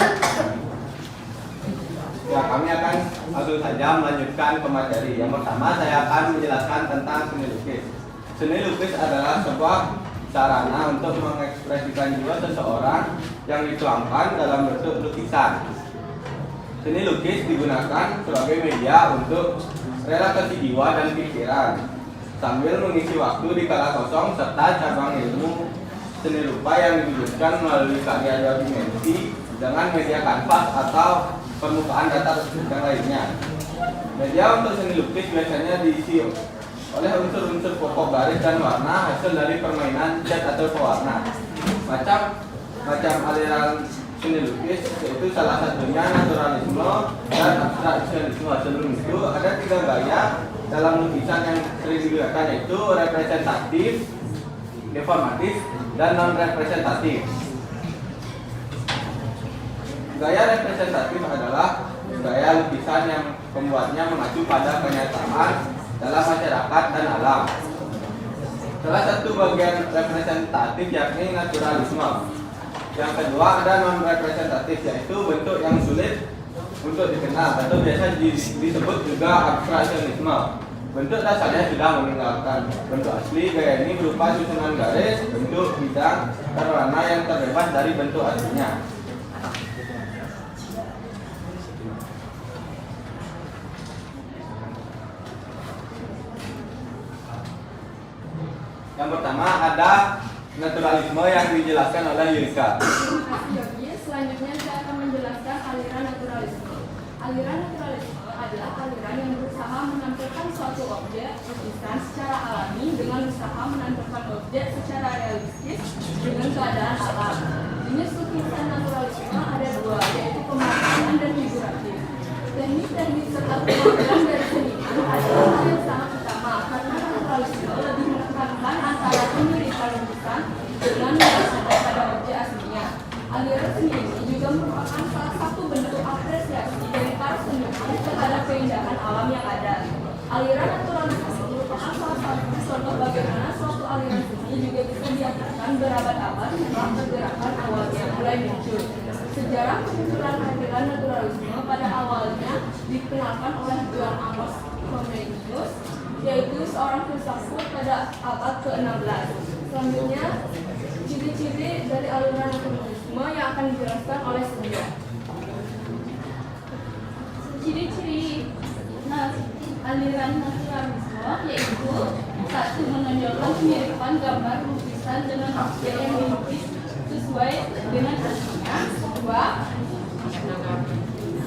Ya, kami akan langsung saja melanjutkan ke materi. Yang pertama, saya akan menjelaskan tentang seni lukis. Seni lukis adalah sebuah sarana untuk mengekspresikan jiwa seseorang yang dituangkan dalam bentuk lukisan. Seni lukis digunakan sebagai media untuk relaksasi jiwa dan pikiran, sambil mengisi waktu di kala kosong, serta cabang ilmu seni rupa yang diwujudkan melalui karya dua dimensi dengan media kanvas atau permukaan datar yang lainnya. Media untuk seni lukis biasanya diisi oleh unsur-unsur pokok garis dan warna hasil dari permainan cat atau pewarna. Macam aliran seni lukis yaitu salah satunya naturalisme dan abstraksionisme. Sebelum itu ada 3 gaya dalam lukisan yang sering digunakan, yaitu representatif, deformatif, dan non-representatif. Gaya representatif adalah gaya lukisan yang pembuatnya mengacu pada kenyataan dalam masyarakat dan alam. Salah satu bagian representatif yakni naturalisme. Yang kedua ada non-representatif, yaitu bentuk yang sulit untuk dikenal atau biasa disebut juga abstraksionisme. Bentuk dasarnya sudah meninggalkan bentuk asli. Gaya ini berupa susunan garis, bentuk, bidang, dan warna yang terbebas dari bentuk aslinya. Yang pertama ada naturalisme yang dijelaskan oleh Yulika. Selanjutnya saya akan menjelaskan aliran naturalisme. Aliran naturalisme adalah aliran yang berusaha menampilkan suatu objek lukisan secara alami dengan usaha menampilkan objek secara realistis dengan keadaan alam. Jenis lukisan naturalisme ada 2, yaitu pemandangan dan figuratif. Teknik-teknik serta pengambilan dari seniman adalah hal yang sangat utama karena naturalisme lebih menekankan antara kemiripan lukisan dengan melihat pada objek aslinya. Aliran seni ini juga merupakan salah satu bentuk apresiasi dari para seniman terhadap keindahan alam yang ada. Aliran naturalisme merupakan salah satu contoh bagaimana suatu aliran seni juga bisa diartikan berabad-abad setelah pergerakan awalnya mulai muncul. Sejarah kemunculan aliran naturalisme pada awalnya dikenalkan oleh Juan Amos Comenius, yaitu seorang filsuf pada abad ke-16. Selanjutnya, ciri-ciri dari aliran naturalisme yang akan dijelaskan oleh Surya. Ciri-ciri aliran naturalisme yaitu 1. Menonjolkan kemiripan gambar lukisan dengan objek yang dilukis sesuai dengan aslinya. 2.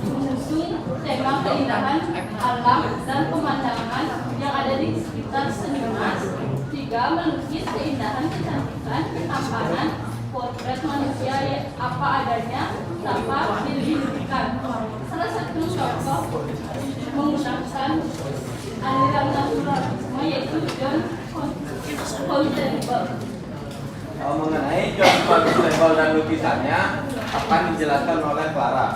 Mengusung tema keindahan alam dan pemandangan yang ada di sekitar seniman. 3. Melukis keindahan, kecantikan, ketampanan, potret manusia apa adanya tanpa dilebih-lebihkan. Salah satu contoh menggunakan aliran naturalisme yaitu John Constable. Mengenai John Constable dan lukisannya akan dijelaskan oleh Clara.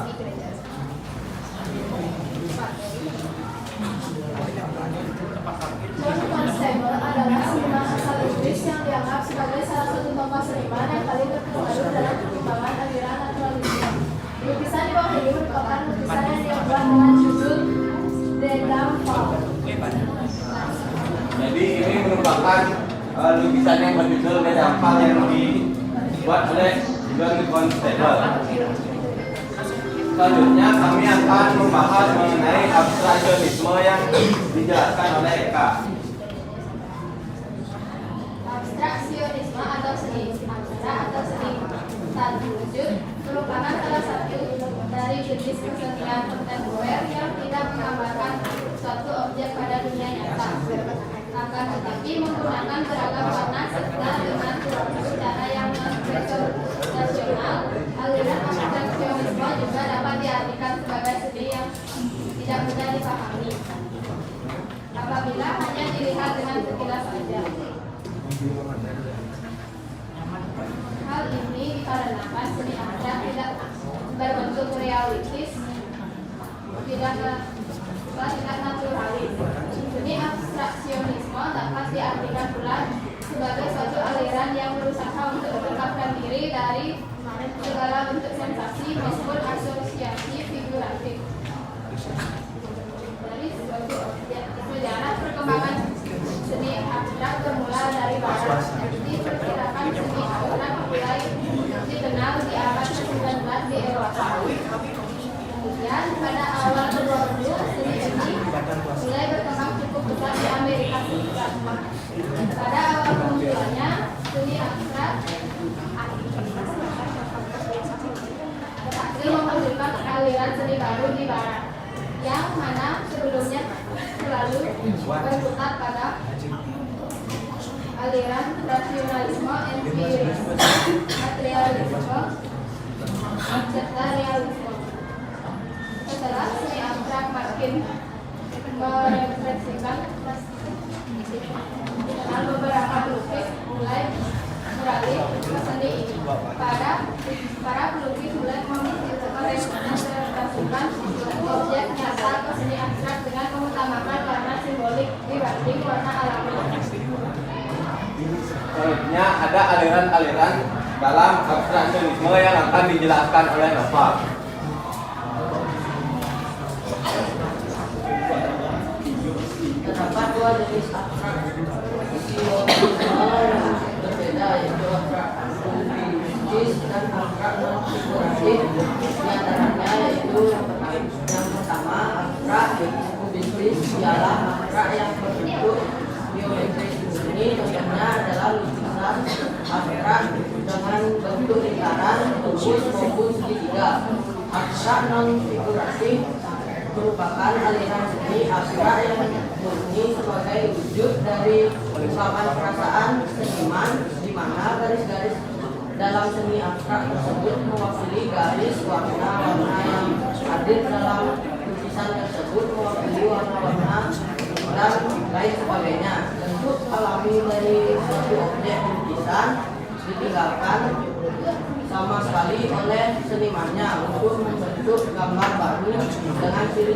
John Constable adalah seniman asal Inggris yang dianggap sebagai salah satu tokoh seniman yang paling berpengaruh dalam perkembangan aliran naturalisme. Lukisan di bawah merupakan lukisan yang berjudul Medampal yang dibuat oleh John Constable. Selanjutnya kami akan membahas mengenai abstraksionisme yang dijelaskan oleh Eka. Abstraksionisme atau seni abstrak atau seni tanpa wujud merupakan salah satu dari jenis kesenian kontemporer yang tidak menggambarkan suatu objek pada dunia nyata, akan tetapi menggunakan beragam warna serta dengan cara yang non-konvensional. Aliran abstraksionisme juga dapat diartikan sebagai seni yang tidak mudah dipahami apabila hanya dilihat dengan sekilas saja. Hal ini dikarenakan seni abstrak tidak berbentuk realistis, tidak naturalis. Seni abstraksionisme dapat diartikan pula sebagai suatu aliran yang berusaha untuk melepaskan diri dari segala bentuk sensasi maupun asosiasi figuratif dari suatu objek. Sejarah perkembangan seni abstrak bermula dari barat. Diperkirakan seni abstrak mulai dikenal di abad ke-19 di Eropa. Kemudian pada awal ke-20 seni ini mulai berkembang cukup besar di Amerika Serikat. Pada awal kemunculannya seni abstrak berhasil memunculkan aliran seni baru di barat, yang mana sebelumnya selalu berputar pada aliran rasionalisme, empirisme, materialisme, serta realisme. Setelah seni abstrak makin merefleksikan dengan beberapa pelukis mulai beralih ke seni ini. Para pelukis mulai merepresentasikan objek nyata ke seni abstrak dengan mengutamakan warna simbolik dibanding warna alami. Selanjutnya ada aliran-aliran dalam abstraksionisme yang akan dijelaskan oleh Nova. Terdapat dua jenis abstraksionisme yang berbeda, yaitu abstrak figuratif dan abstrak non-figuratif. Di antaranya yaitu yang pertama abstrak kubistis ialah abstrak yang berbentuk geometris murni. Contohnya adalah lukisan abstrak dengan bentuk lingkaran, kubus maupun segitiga. Abstrak non-figuratif merupakan aliran seni abstrak yang murni sebagai wujud dari ungkapan perasaan seniman, di mana garis-garis dalam seni abstrak tersebut mewakili garis warna-warna yang hadir dalam lukisan tersebut, mewakili warna-warna dan lain sebagainya. Bentuk alami dari suatu objek lukisan ditinggalkan sama sekali oleh senimannya untuk membentuk gambar baru dengan ciri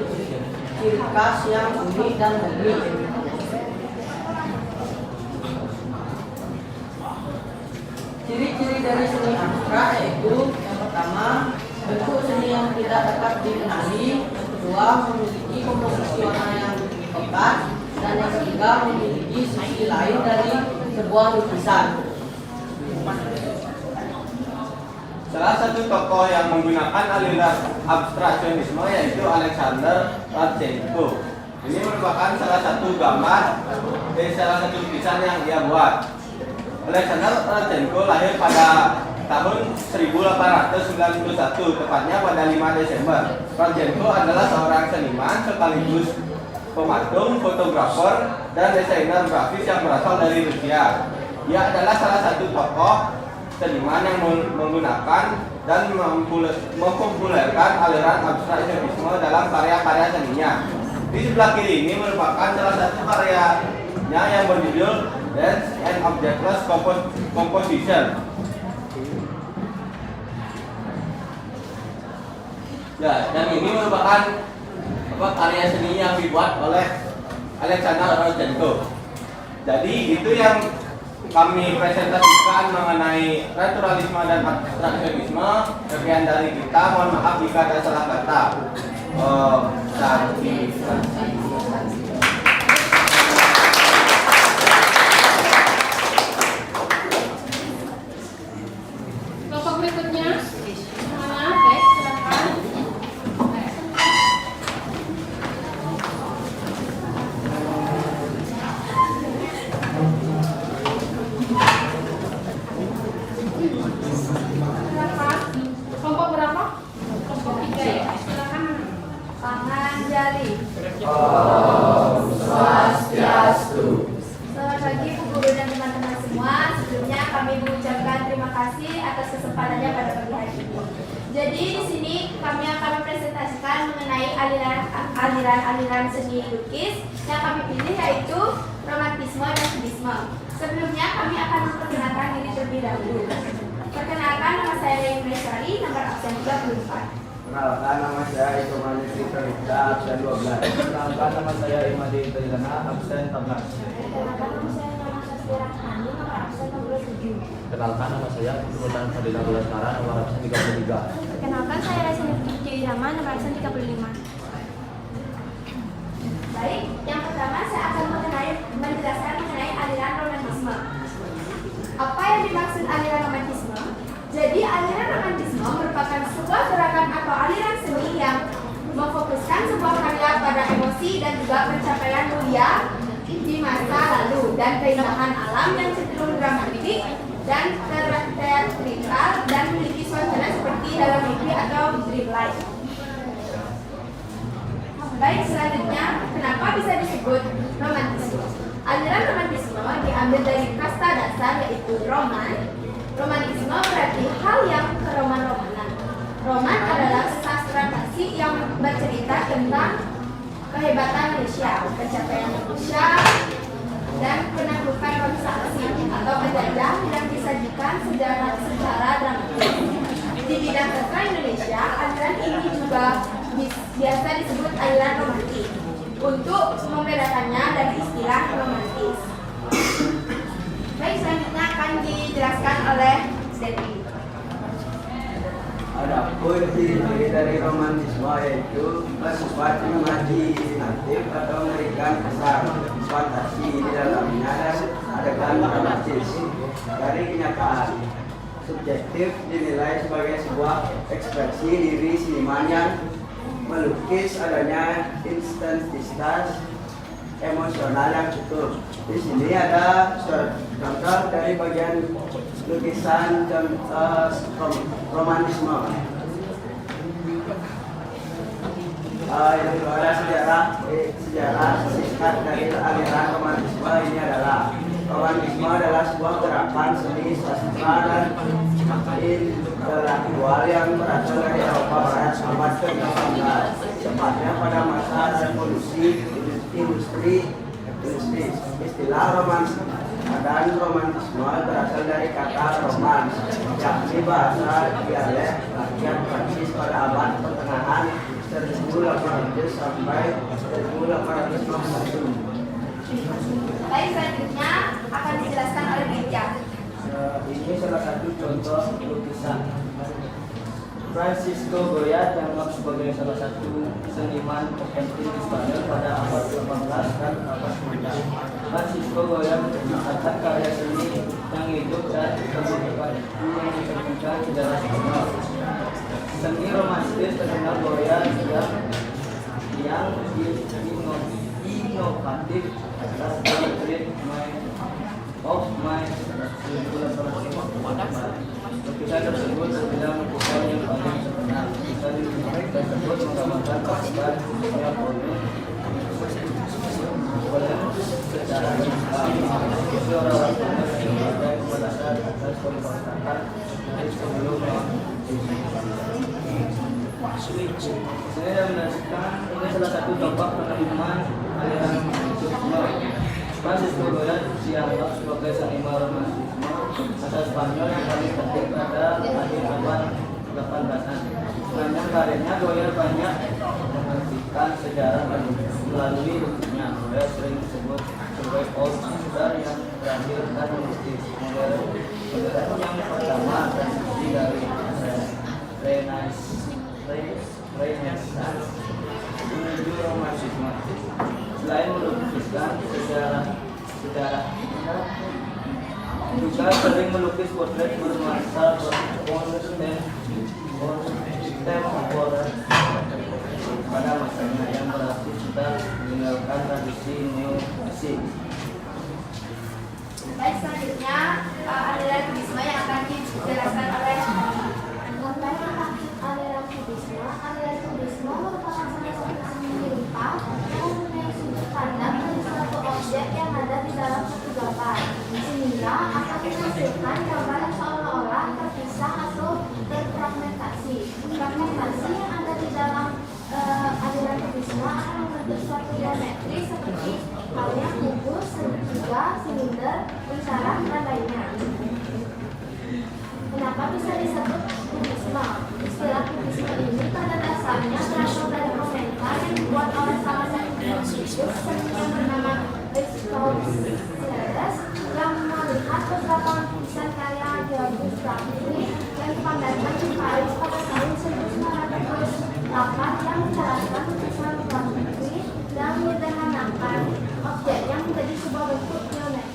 khas yang unik dan unik. Ciri-ciri dari seni abstrak yaitu yang pertama, bentuk seni yang tidak dapat dikenali, yang kedua, memiliki komposisi warna yang pekat, dan yang ketiga, memiliki sisi lain dari sebuah lukisan. Salah satu tokoh yang menggunakan aliran abstraksionisme yaitu Alexander Rodchenko. Ini merupakan salah satu gambar dari salah satu lukisan yang dia buat. Alexander Rodchenko lahir pada tahun 1891, tepatnya pada 5 Desember. Rodchenko adalah seorang seniman sekaligus pematung, fotografer, dan desainer grafis yang berasal dari Rusia. Dia adalah salah satu tokoh seniman yang menggunakan dan mempopulerkan aliran abstraksionisme dalam karya-karya seninya. Di sebelah kiri ini merupakan salah satu karyanya yang berjudul Dance and Objectless Composition. Ya, dan ini merupakan karya seni yang dibuat oleh Alexander Rodchenko. Jadi itu yang kami presentasikan mengenai naturalisme dan abstraksionisme. Sekian dari kita, mohon maaf jika ada salah kata. Swastiali. Om Swastiastu. Selamat pagi Bu Guru dan teman-teman semua. Sebelumnya kami mengucapkan terima kasih atas kesempatannya pada pagi hari ini. Jadi di sini kami akan mempresentasikan mengenai aliran seni lukis yang kami pilih, yaitu romantisme dan kubisme. Sebelumnya kami akan memperkenalkan diri terlebih dahulu. Perkenalkan, nama saya Dewi Mesari, nomor absen 34. Perkenalkan, nama saya Eko Manisri Terita, absen 12. Perkenalkan, nama saya Imadi Trilana, absen 14. Perkenalkan, nama saya Sastira Hani, nomor absen 27. Perkenalkan, nama saya Sultan Fadila Bulastara, nomor absen 33. Perkenalkan, saya Rasina Putri Irama, nomor absen 35. Baik, yang pertama saya akan menjelaskan mengenai aliran romantisme. Apa yang dimaksud aliran romantisme? Jadi aliran romantisme merupakan sebuah gerakan atau aliran seni yang memfokuskan sebuah karya pada emosi dan juga pencapaian mulia di masa lalu dan keindahan alam yang cenderung dramatik dan teatrikal dan memiliki suasana seperti dalam mimpi atau dream life. Baik, selanjutnya, kenapa bisa disebut romantisme? Aliran romantisme diambil dari kasta dasar, yaitu roman. Romanisme berarti hal yang keroman-romanan. Roman adalah sastra klasik yang bercerita tentang kehebatan Malaysia, pencapaian Malaysia, dan penaklukan bangsa asing atau penjajah yang disajikan secara dramatis. Di bidang sastra Indonesia, aliran ini juga biasa disebut aliran romantik untuk membedakannya dari istilah romantis. Baik, selanjutnya akan dijelaskan oleh Devi. Adapun ciri-ciri dari romantisme yaitu bersifat imajinatif atau memberikan kesan fantasi di dalamnya dan adegan dramatis dari kenyataan. Subjektif dinilai sebagai sebuah ekspresi diri seniman yang melukis adanya intensitas emosional yang cukup. Di sini ada contoh dari bagian lukisan romantisme. Yang kedua ada sejarah singkat dari aliran romantisme. Ini adalah romantisme adalah sebuah gerakan seni sastra dan intelektual yang berasal dari Eropa Barat abad ke-18, tepatnya pada masa revolusi industri. Istilah romantisme dan romantisme berasal dari kata romans, yakni bahasa dialek rakyat Prancis pada abad pertengahan 1800 sampai 1851. Baik, selanjutnya akan dijelaskan oleh Meja. Ini salah satu contoh lukisan Francisco Goya dianggap sebagai salah satu seniman penting di Spanyol pada abad 18 dan abad 19. Francisco Goya menciptakan karya seni yang hidup dan terbuka yang mencerminkan sejarah Spanyol. Seni romantis terkenal Goya yang inovatif adalah Portrait of My lukisan tersebut terbilang lukisan yang paling terkenal. Lukisan tersebut menggambarkan kehidupan yang penuh secara seorang sebagai pembalasan atas pemberontakan sebelum saya menjelaskan ini salah satu contoh penerbitan aliran romantisme. Francisco Goya dianggap sebagai seniman romantisme asal Spanyol yang paling penting pada akhir abad 18-an. Sepanjang karirnya Goya banyak menghentikan sejarah melalui lukisnya. Goya sering disebut sebagai old master yang berakhir dan mistis. Modern yang pertama transisi dari Renaissance menuju romantisme. Selain melukiskan sejarah juga sering melukis potret bernuansa kontemporer pada masanya yang berarti sudah meninggalkan tradisi neoklasik. Baik, selanjutnya aliran kubisme yang akan dijelaskan oleh aliran kubisme. Aliran kubisme merupakan salah satu seni rupa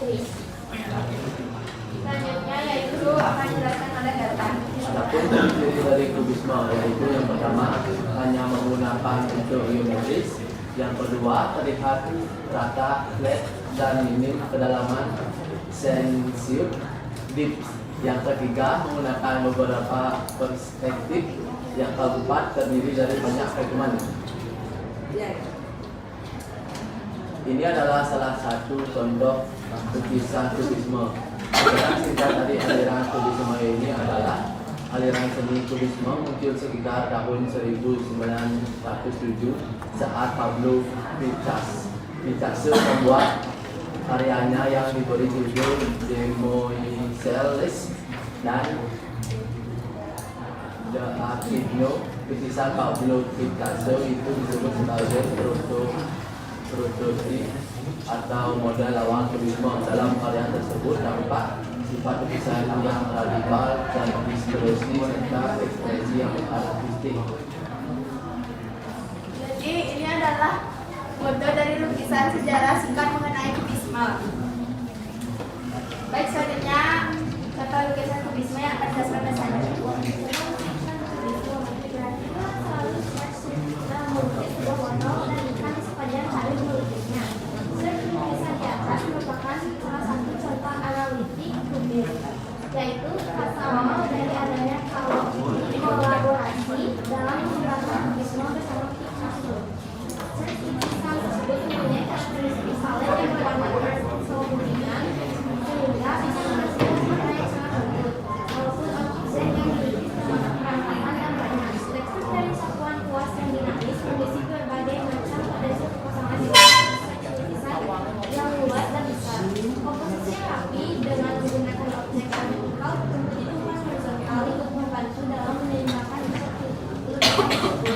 materi. Selanjutnya yaitu akan jelaskan ada data. Adapun ciri dari kubisme yaitu yang pertama hanya menggunakan bentuk geometris, yang kedua terlihat rata, flat, dan minim kedalaman sensitif. Yang ketiga menggunakan beberapa perspektif. Yang keempat terdiri dari banyak rekaman. Ini adalah salah satu contoh lukisan kubisme. Aliran singkat dari aliran kubisme ini adalah aliran seni kubisme muncul sekitar tahun 1907 saat Pablo Picasso membuat karyanya yang diberi judul Demoiselles dan The Aquino. Lukisan Pablo Picasso itu disebut sebagai prototip atau model lawan kubisme. Dalam karya tersebut tampak sifat lukisan yang radikal dan distorsi serta ekspresi yang artistik. Jadi ini adalah foto dari lukisan sejarah singkat mengenai kubisme. Baik, selanjutnya kata lukisan kubisme yang akan dijelaskan dasarnya. Sepanjang hari melukisnya. Lukisan di atas merupakan salah satu contoh analitik kubis, yaitu asal dari adanya kolaborasi dalam mengembangkan kubisme bersama Picasso. Lukisan tersebut mempunyai karakteristik saleh yang berwarna kuningan sehingga bisa menghasilkan warna yang sangat lembut. Walaupun objek yang dilukis termasuk perantakan dan banyak, tekstur dari satuan kuas yang dinamis mengisi berbagai macam pada suatu pasangan lukisan yang luas dan besar. Komposisi yang rapi dengan menggunakan objek vertikal tentunya luas horizontal untuk membantu dalam menyeimbangkan lukisan tersebut.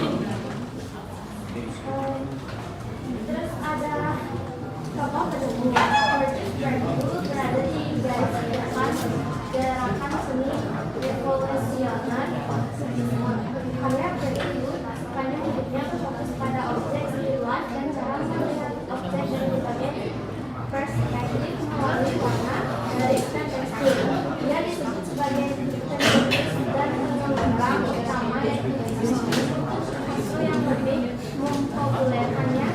Terus ada tokoh penemu. Portrait Vertigo berada di garis depan gerakan seni revolusioner kubisme. Karya Vertigo sepanjang hidupnya berfokus pada objek spiritual dan cara melihat objek dari berbagai perspektif melalui warna, garis, dan tekstur. Dia disebut sebagai penulis dan pengembang utama dari kubisme. Picasso yang lebih mempopulerkannya.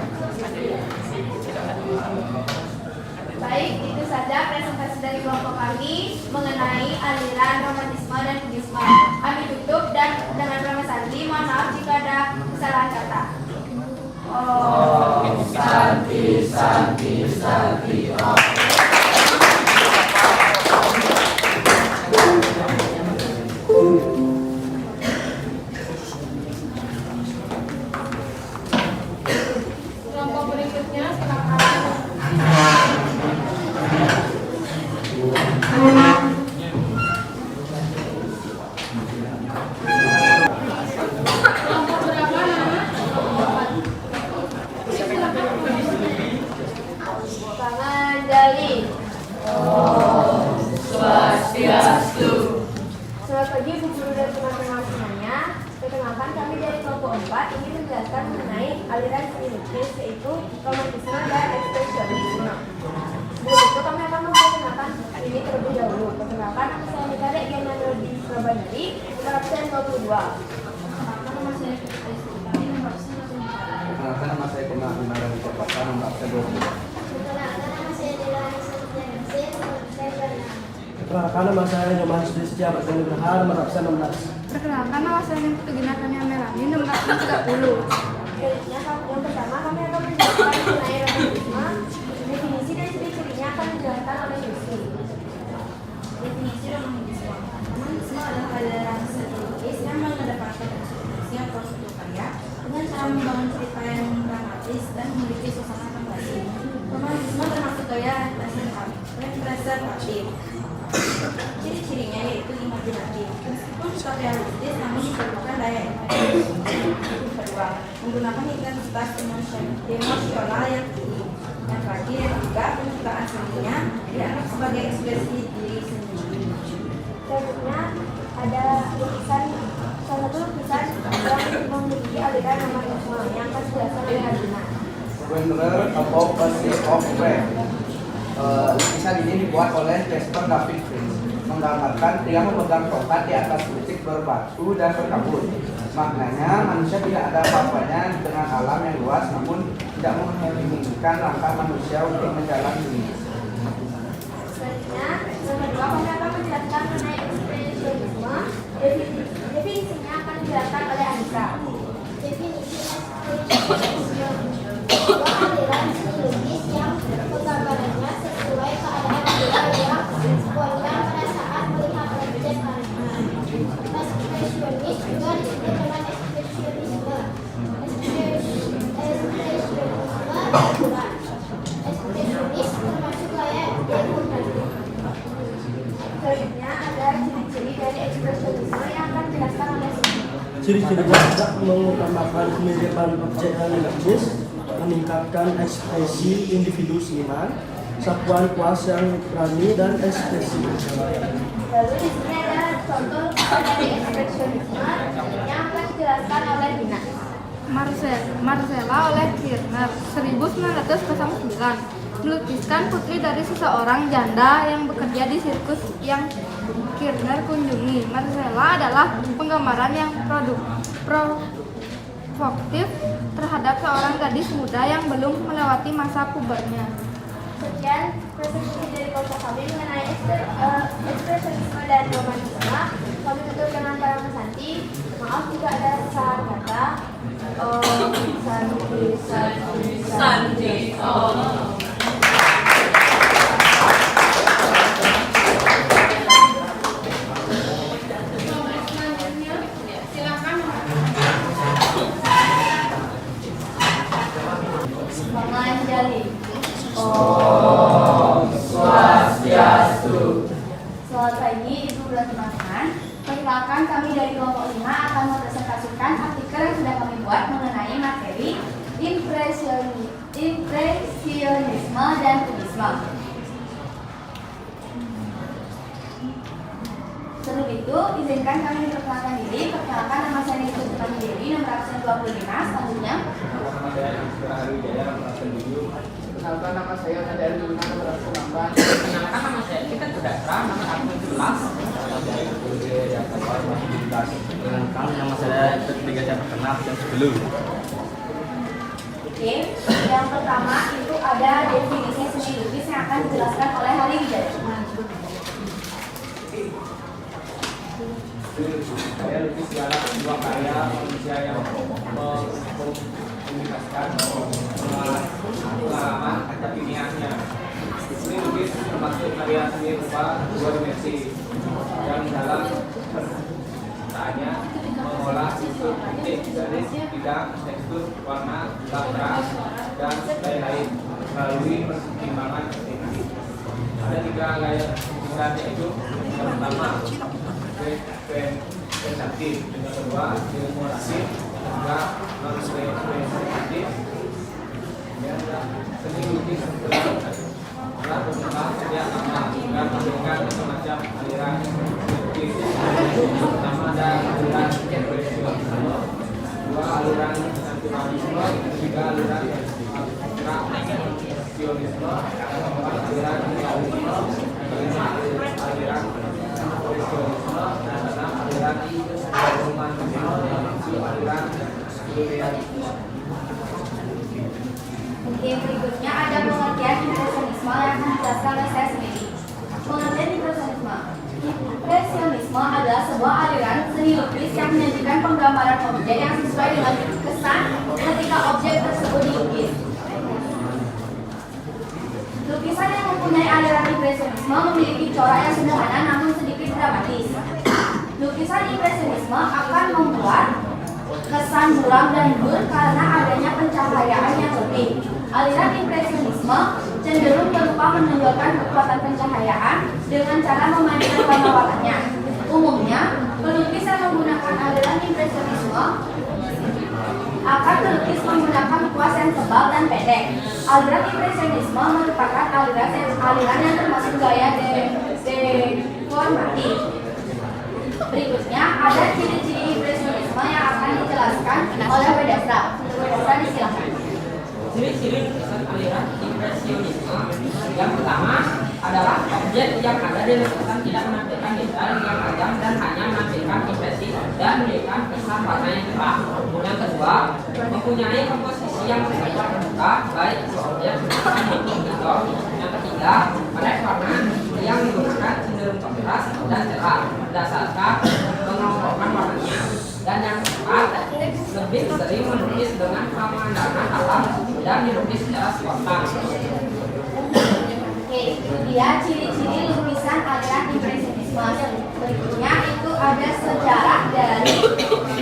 Baik, itu saja presentasi dari kelompok kami mengenai aliran romantisme dan kubisme. Kami tutup dan dengan Rama Santi, mohon maaf jika ada kesalahan kata. Santi, oh. Kelompok berikutnya silakan. Kelompok berapa nama? Tangan Dali. Swastiastu. Selamat pagi Bu Guru dan teman-teman semuanya. Perkenalkan, kami dari kelompok 4 ingin menjelaskan mengenai aliran seni lukis, yaitu romantisme dan ekspresionisme. Sebelum itu kami akan memperkenalkan ini terlebih dahulu. Perkenalkan, nama saya Nika Regina Nurdi Surabaya, nomor absen 22. Nama saya Perkenalkan, nama saya Kema Bimara di Kopaka, nomor absen 22. Perkenalkan, nama saya Dela Sofia Nasir, nomor absen 26. Perkenalkan, nama saya Nyoman Sudi Setiabat dan Nugraha, nomor absen 16. Perkenalkan, nama saya Putu Ginatania Melani, nomor absen 30. Selanjutnya, yang pertama kami akan menjelaskan mengenai romantisme. Definisi dan ciri-cirinya akan dijelaskan oleh Yusi. Definisi romantisme. Romantisme adalah aliran seni lukis yang mengedepankan ekspresi atau suatu karya dengan cara membangun cerita yang dramatis dan memiliki suasana fantasi. Romantisme termasuk gaya representatif. Ciri-cirinya yaitu imajinatif. Meskipun sifat realistis, namun diperlukan daya imajinatif kedua, menggunakan intensitas emosional yang tinggi. Yang terakhir, yang ketiga, penciptaan seninya dianggap sebagai ekspresi diri sendiri. Selanjutnya ada lukisan, salah satu lukisan yang memiliki aliran romantisme yang akan dijelaskan oleh Hadina. Genre above a sea of red. Lukisan ini dibuat oleh Jasper David Frisch, menggambarkan pria memegang tongkat di atas bukit berbatu dan berkabut. Maknanya manusia tidak ada apa-apanya dengan alam yang luas, namun tidak menginginkan langkah manusia untuk menjalani dunia. Selanjutnya, yang kedua kami akan menjelaskan mengenai ekspresionisme. Definisinya akan dijelaskan oleh Anissa. Definisi ekspresionisme adalah aliran seni lukis yang penggambarannya sesuai keadaan real yang spontan pada saat melihat objek karya. Ekspresionis juga disebut dengan ekspresionisme. Ekspresionis termasuk gaya dekoratif. Selanjutnya ada ciri-ciri dari ekspresionisme yang akan dijelaskan oleh Siti. Ciri-cirinya tidak mengutamakan kemiripan objek yang dilukis, meningkatkan ekspresi individu seniman, sapuan kuas yang berani dan ekspresi. Lalu di sini ada contoh dari ekspresionisme yang akan dijelaskan oleh Dina. Marcella oleh Kirchner 1909 melukiskan putri dari seseorang janda yang bekerja di sirkus yang Kirchner kunjungi. Marcella adalah penggambaran yang provokatif terhadap seorang gadis muda yang belum melewati masa pubernya. Sekian presentasi dari kelompok kami mengenai ekspresionisme dan romanisme. Kami tutup dengan para pesanti. Maaf jika ada kesalahan kata. Santi. Om Swastiastu. Selamat pagi Ibu dan teman-teman. Perkenalkan kami dari kelompok 5 akan mempresentasikan artikel yang sudah kami buat mengenai materi impresionisme dan kubisme. Sebelum itu, izinkan kami memperkenalkan diri. Perkenalkan, nama saya Niko Cipta Dewi, nomor absen 25. Selanjutnya, Nama saya Isra Wijaya, nomor absen 7. Perkenalkan, nama saya Nadari Luna, nomor absen 16. Perkenalkan, nama saya Kita Sudastra, nomor absen 11. Perkenalkan, nama saya Tiga Jam Terkenal yang sebelum. oke. Yang pertama itu ada definisi seni lukis yang akan dijelaskan oleh Hari Wijaya. Saya lukis ialah sebuah karya manusia yang mengkomunikasikan pengalaman kekiniannya. Seni lukis termasuk karya seni rupa dua dimensi yang dalam penciptaannya mengolah unsur titik, garis, bidang, tekstur, warna, lampiran, dan lain-lain melalui pertimbangan estetik. Ada 3 gaya lukisan, yaitu yang pertama representatif, yang kedua ilmuatif, ketiga non-representatif. Dan seni lukis telah berkembang sejak lama dan memberikan semacam aliran lukis. Pertama ada aliran impresionisme, dua aliran naturalisme, tiga aliran abstraksionisme, keempat aliran realisme, kelima aliran ekspresionisme, dan enam aliran romantisme, tujuh aliran surrealisme. Oke, berikutnya ada pengertian impresionisme yang akan dijelaskan oleh saya sendiri. Pengertian impresionisme. Impresionisme adalah sebuah aliran seni lukis yang menyajikan penggambaran objek yang sesuai dengan kesan ketika objek tersebut dilukis. Lukisan yang mempunyai aliran impresionisme memiliki corak yang sederhana namun sedikit dramatis. Lukisan impresionisme akan membuat kesan buram dan blur karena adanya pencahayaan yang lebih. Aliran impresionisme cenderung berupa menonjolkan kekuatan pencahayaan dengan cara memainkan warna warnanya. Umumnya, pelukis yang menggunakan aliran impresionisme akan melukis menggunakan kuas yang tebal dan pendek. Aliran impresionisme merupakan aliran yang termasuk gaya deformatif. Berikutnya ada ciri-ciri impresionisme yang akan dijelaskan oleh Wedastra. Wedastra disilakan. Ciri-ciri lukisan aliran impresionisme yang pertama adalah objek yang ada di lukisan tidak menampilkan detail yang tajam dan hanya menampilkan impresi dan memberikan kesan warna yang cerah. Yang kedua, mempunyai komposisi yang bersifat terbuka baik objek maupun bentuk. Yang ketiga, palet warna yang digunakan cenderung kontras dan cerah berdasarkan pengelompokan warnanya. Dan yang keempat, lebih sering melukis dengan pemandangan alam dan dilukis secara spontan. Oke, itu dia ciri-ciri lukisan aliran impresionisme. Berikutnya itu ada sejarah dari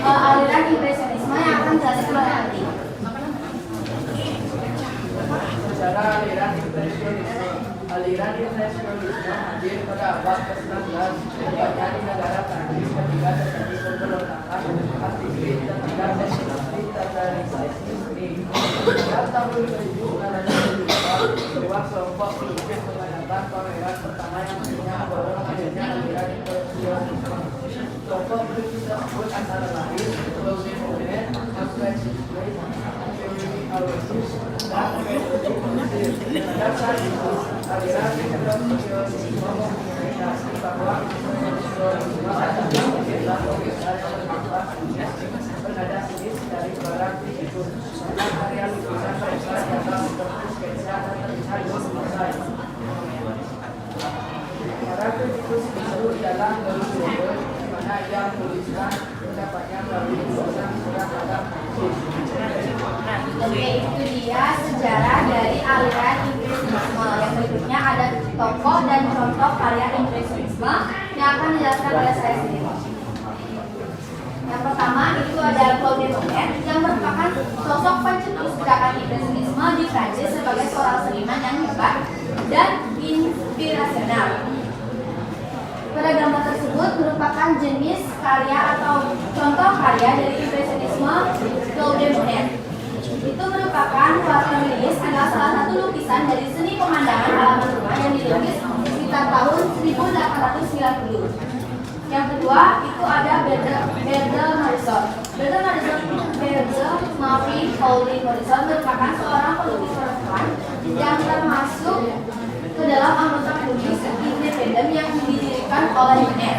aliran impresionisme yang akan dijelaskan oleh nanti. Sejarah aliran impresionisme. Aliran impresionisme hadir pada abad ke-19, tepatnya di negara Prancis ketika terjadi pemberontakan aktivis dan destinasi standarisasi seni. Pada tahun 1972, dua kelompok pelukis mengadakan pameran pertama yang akhirnya mendorong hadirnya aliran impresionisme. Kelompok pelukis tersebut antara lain Claude Monet, Alfred Hitchcock, Thierry Aloysius, dan Frédéric Montier. Dan saat itu, aliran impresionisme menginspirasi bahwa impresionisme adalah mencetak lukisan yang berbentuk bernada sinis dari barang figur. Dan karya lukisan mereka dalam bentuk sketsa dan terlihat selesai. Para kritikus itu ialah Gaudiband, di mana ia menuliskan pendapatnya melalui tulisan surat adab. Oke, itu dia sejarah dari aliran impresionisme. Yang berikutnya ada tokoh dan contoh karya impresionisme yang akan dijelaskan oleh saya sendiri. Yang pertama itu ada Claude Monet yang merupakan sosok pencetus gerakan impresionisme di Prancis sebagai seorang seniman yang hebat dan inspirasional. Pada gambar tersebut merupakan jenis karya atau contoh karya dari impresionisme Claude Monet. Itu merupakan Waterlilies adalah salah satu lukisan dari seni pemandangan halaman rumah yang dilukis sekitar tahun 1890. Yang kedua itu ada Berde Marisol. Berde Marisol merupakan seorang pelukis perempuan yang termasuk ke dalam anggota pelukis independen yang didirikan oleh Monet.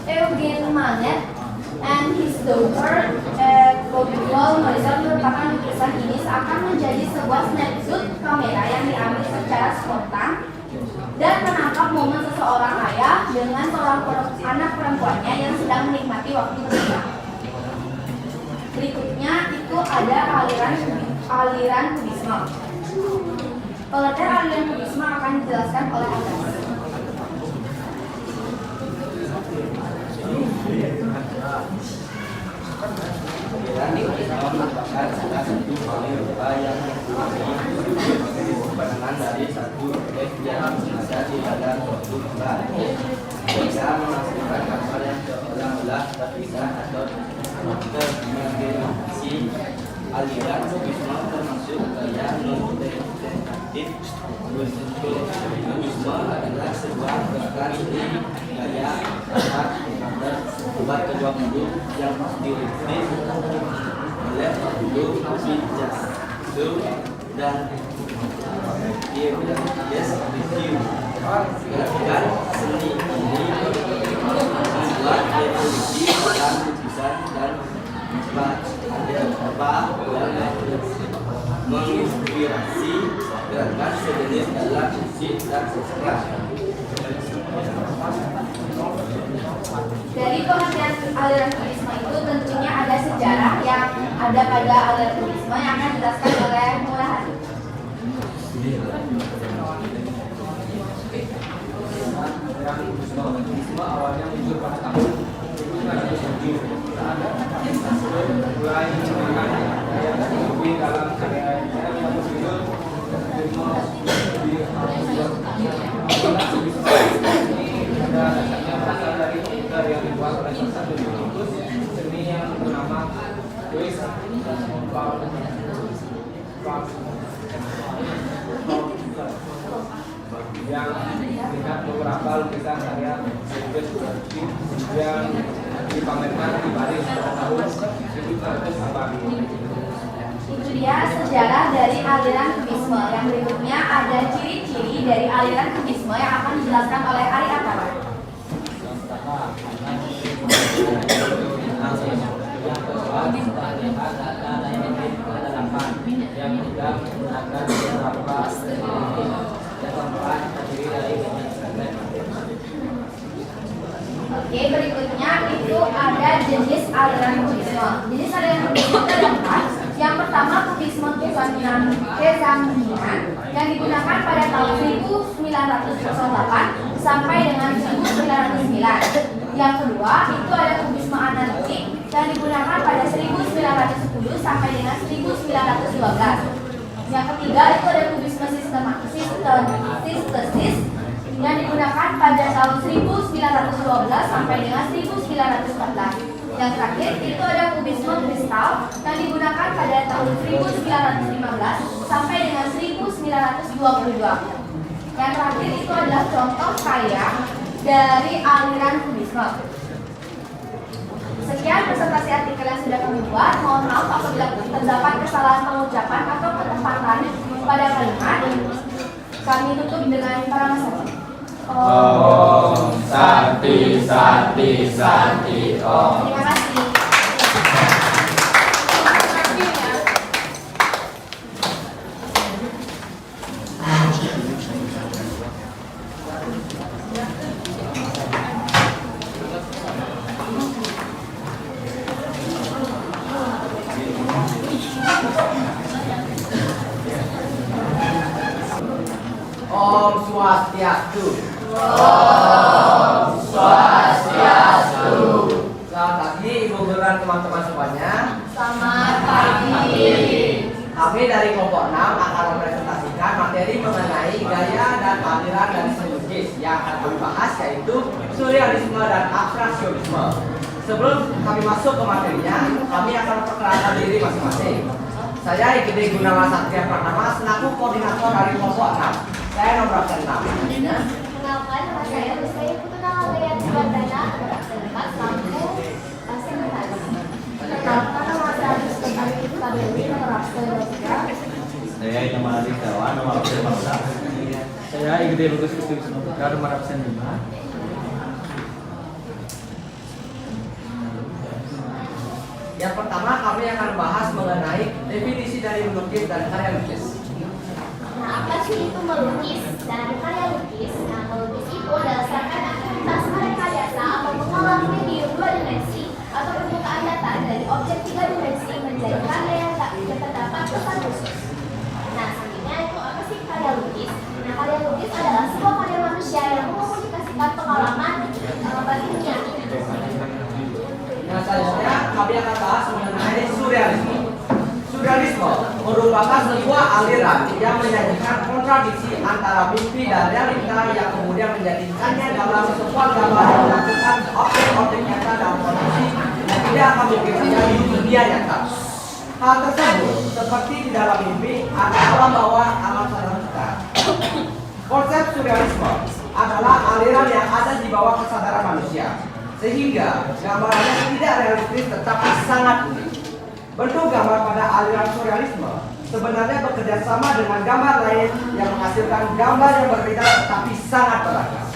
Eugene Manet and his daughter Claude Marisol merupakan lukisan ini seakan menjadi sebuah snapshot kamera yang diambil secara spontan dan menangkap momen seseorang ayah dengan seorang anak perempuannya yang sedang menikmati waktu bersama. Berikutnya itu ada aliran kubisme. Pengertian aliran kubisme akan dijelaskan oleh Agas. Aliran kubisme merupakan salah satu rupa yang mempunyai pandangan dari satu objek yang ada di dalam suatu tempat. Bisa menghasilkan gambar yang seolah-olah terpisah atau terdimensi. Aliran kubisme termasuk gaya non-representatif. Kubisme adalah sebuah gerakan seni gaya abad ke-20 yang dirintis oleh Pablo Picasso dan gerakan seni ini membuat evolusi dalam lukisan dan menginspirasi gerakan sejenis dalam musik dan sastra. Dari pengertian aliran kubisme itu tentunya ada sejarah yang ada pada aliran kubisme yang akan dijelaskan oleh Murahati. Kubisme awalnya muncul pada tahun 1907. Mulai menggunakan gaya teknologi dalam karyanya yang berjudul pada dasarnya berasal dari poster yang dibuat oleh salah satu pelukis seni yang bernama Louis yang melihat beberapa lukisan karya Louis yang dipamerkan di Paris pada tahun 1904. Itu dia sejarah dari aliran kubisme. Yang berikutnya ada ciri-ciri dari aliran kubisme yang akan dijelaskan oleh Ari Akara. Yang juga menggunakan beberapa teknologi. Yang keempat terdiri dari banyak segmen. Oke, berikutnya itu ada jenis aliran kubisme. Jenis aliran kubisme itu ada 4. Yang pertama kubisme kezaminan yang digunakan pada tahun 1908 sampai dengan 1909. Yang kedua itu ada kubisme analitik yang digunakan pada 1910 sampai dengan 1912. Yang ketiga itu ada kubisme sistesis yang digunakan pada tahun 1912 sampai dengan 1914. Yang terakhir itu ada kubisme kristal yang digunakan pada tahun 1915 sampai dengan 1922. Yang terakhir itu adalah contoh kaya dari aliran kubisme. Sekian presentasi artikel yang sudah kami buat. Mohon maaf apabila terdapat kesalahan pengucapan atau penempatan pada kalimat. Kami tutup dengan paramahansa. Om Santi Santi Santi Om. Terima kasih. Om Swastiastu. Om Swastiastu. Selamat pagi Ibu Guru dan teman-teman semuanya. Selamat pagi. Kami dari kelompok 6 akan mempresentasikan materi mengenai gaya dan aliran dari seni lukis yang akan kami bahas, yaitu surrealisme dan abstraksionisme. Sebelum kami masuk ke materinya, kami akan memperkenalkan diri masing-masing. Saya IGD Gunawan Satria Pratama selaku koordinator dari kelompok 6. Saya nomor absen 6. Kenalkan, nama saya Rizky Putuna Alian Suwardana, absen 4, lampu absen 4. Kenalkan, nama saya Rizky Kadewi, nomor absen 3. Saya Iman Adi Kawan, nomor absen 14. Saya IGD Bagus Kutu Wisnu Putra, nomor absen 5. Yang pertama kami akan bahas mengenai definisi dari melukis dan karya lukis. Nah, apa sih itu melukis dan karya lukis? Nah, melukis itu adalah serangkaian aktivitas merekayasa atau mengolah medium 2 dimensi atau permukaan datar dari objek 3 dimensi menjadi karya yang terdapat pesan khusus. Nah, selanjutnya itu apa sih karya lukis? Nah, karya lukis adalah sebuah karya manusia yang mengkomunikasikan pengalaman batinnya. Nah, selanjutnya kami akan bahas mengenai surrealisme. Surrealisme merupakan sebuah aliran yang menyajikan kontradiksi antara mimpi dan realita yang kemudian menjadikannya dalam sebuah gambar yang melakukan objek-objek nyata dalam kondisi yang tidak akan mungkin terjadi di dunia nyata. Hal tersebut seperti di dalam mimpi atau alam bawah alam sadar kita. Konsep surrealisme adalah aliran yang ada di bawah kesadaran manusia, sehingga gambarannya tidak realistis tetapi sangat unik. Bentuk gambar pada aliran surrealisme sebenarnya bekerja sama dengan gambar lain yang menghasilkan gambar yang berbeda tetapi sangat beragam.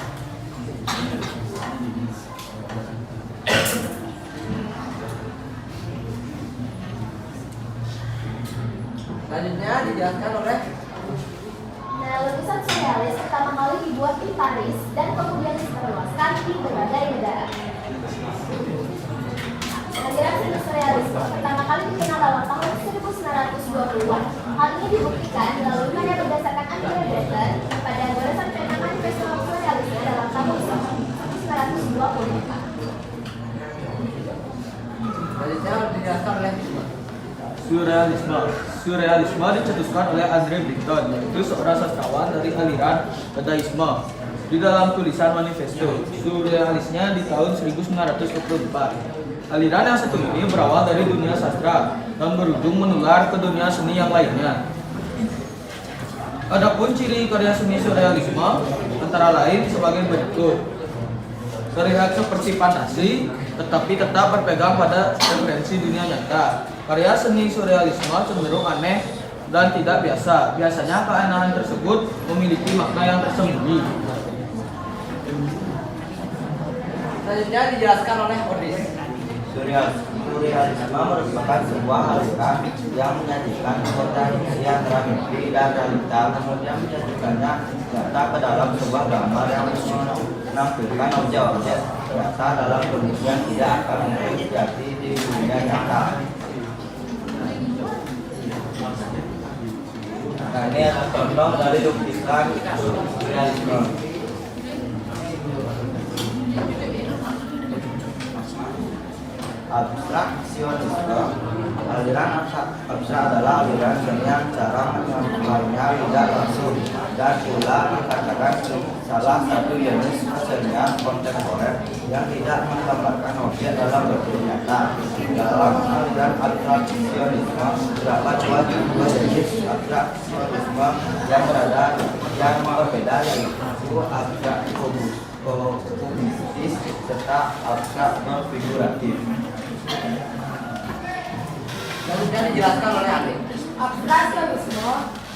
Selanjutnya dijelaskan oleh Nah, lukisan surrealis pertama kali dibuat di Paris dan kemudian disebarluaskan di berbagai negara. Aliran seni surrealisme pertama kali dikenal dalam tahun 1920-an. Hal ini dibuktikan melalui karya berdasarkan Andrea Breton pada goresan pena manifesto surrealisme dalam tahun 1924. selanjutnya dijelaskan oleh Surrealisme dicetuskan oleh Andrea Breton, yaitu seorang sastrawan dari aliran Dadaisme. Di dalam tulisan manifesto, surrealisnya di tahun 1924. Aliran yang satu ini berawal dari dunia sastra dan berujung menular ke dunia seni yang lainnya. Adapun ciri karya seni surrealisme antara lain sebagai berikut: terlihat seperti fantasi, tetapi tetap berpegang pada referensi dunia nyata. Karya seni surrealisme cenderung aneh dan tidak biasa. Biasanya keanehan tersebut memiliki makna yang tersembunyi. Selanjutnya dijelaskan oleh Odis. Surrealisme merupakan sebuah aliran yang menyajikan kontradiksi antara mimpi dan realita, kemudian menjadikannya nyata ke dalam sebuah gambar yang menampilkan objek-objek nyata dalam kondisi yang tidak akan mungkin terjadi di dunia nyata. Nah, ini adalah contoh dari lukisan surrealisme. Abstraksionisme. Aliran abstrak adalah aliran seni yang cara menyampaikannya tidak langsung dan pula dikatakan salah satu jenis kesenian kontemporer yang tidak menggambarkan objek dalam bentuk nyata. Dalam aliran abstraksionisme terdapat dua jenis abstraksionisme yang berbeda, yaitu abstrak kubistis serta abstrak figuratif. Selanjutnya dijelaskan oleh Andi. Abstraksionisme.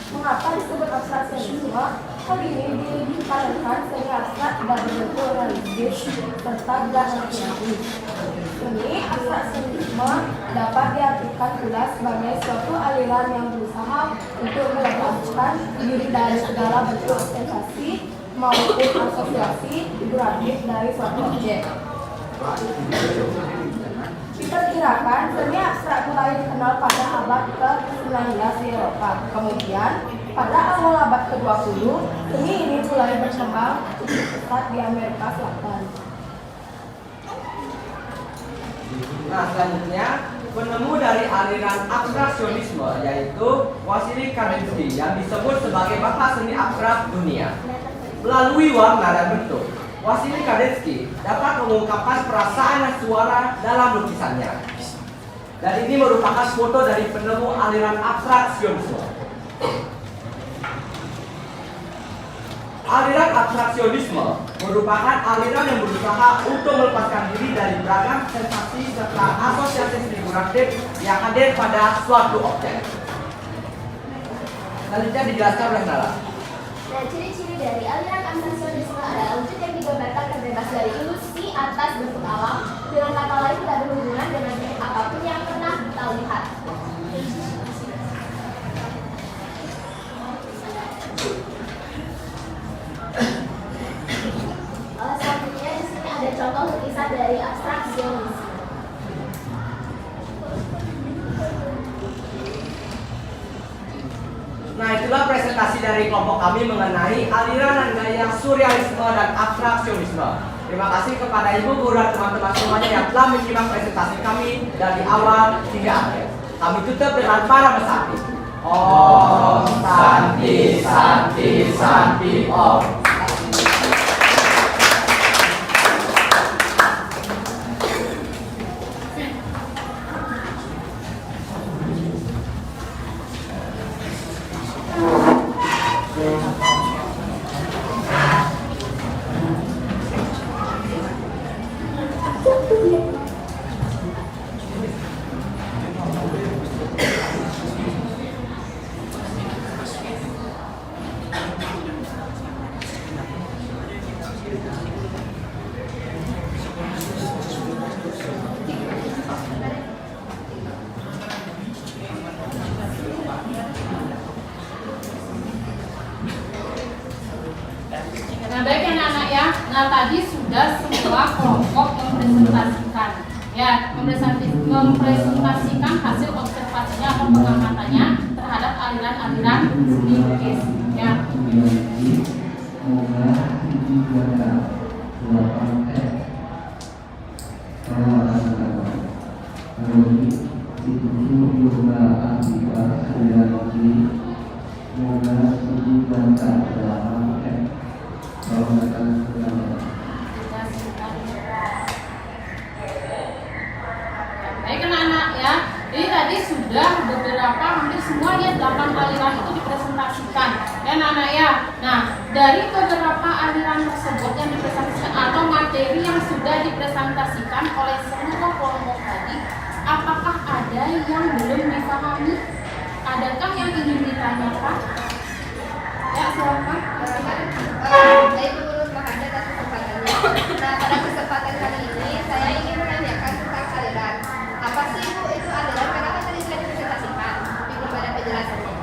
Mengapa disebut abstraksionisme? Hal ini dikarenakan seni abstrak tidak berbentuk realistis serta tidak imajinatif. Seni abstraksionisme dapat diartikan pula sebagai suatu aliran yang berusaha untuk melepaskan diri dari segala bentuk sensasi maupun asosiasi figuratif dari suatu objek. Diperkirakan seni abstrak mulai dikenal pada abad ke-19 di Eropa. Kemudian pada awal abad ke-20, seni ini mulai berkembang cukup pesat di Amerika Selatan. Nah, selanjutnya penemu dari aliran abstraksionisme yaitu Wassily Kandinsky yang disebut sebagai bapak seni abstrak dunia. Melalui warna dan bentuk, Wassily Kandinsky dapat mengungkapkan perasaan dan suara dalam lukisannya. Dan ini merupakan foto dari penemu aliran abstraksionisme. Aliran abstraksionisme merupakan aliran yang berusaha untuk melepaskan diri dari beragam sensasi serta asosiasi figuratif yang hadir pada suatu objek. Selanjutnya dijelaskan oleh Nala. Nah, ciri-ciri dari aliran abstraksionisme adalah wujud yang digambarkan terbebas dari ilusi atas bentuk alam, dengan kata lain tidak berhubungan dengan bentuk apapun yang pernah kita lihat. Selanjutnya di sini ada contoh lukisan dari abstraksionisme. Nah, itulah presentasi dari kelompok kami mengenai aliran dan gaya surrealisme dan abstraksionisme. Terima kasih kepada ibu guru dan teman-teman semuanya yang telah menyimak presentasi kami dari awal hingga akhir. Kami tutup dengan para besakti. Om Santi Santi Santi Om. Nah, baik anak-anak ya. Nah, tadi sudah semua kelompok mempresentasikan mempresentasikan hasil observasinya atau pengamatannya terhadap aliran-aliran seni lukis ya. Baik anak-anak ya. Jadi tadi sudah beberapa hampir semua ya 8 aliran itu dipresentasikan ya anak-anak ya. Nah, dari beberapa aliran tersebut yang dipresentasikan atau materi yang sudah dipresentasikan oleh seluruh kelompok tadi, apakah ada ada yang belum dipahami? Adakah yang ingin ditanyakan? Ya, silakan. Baik, menurut Mahanda atas kesempatannya. Nah, pada kesempatan kali ini saya ingin menanyakan tentang aliran. Apa sih Bu itu aliran? Kenapa tadi sudah dipresentasikan? Tapi belum ada penjelasannya.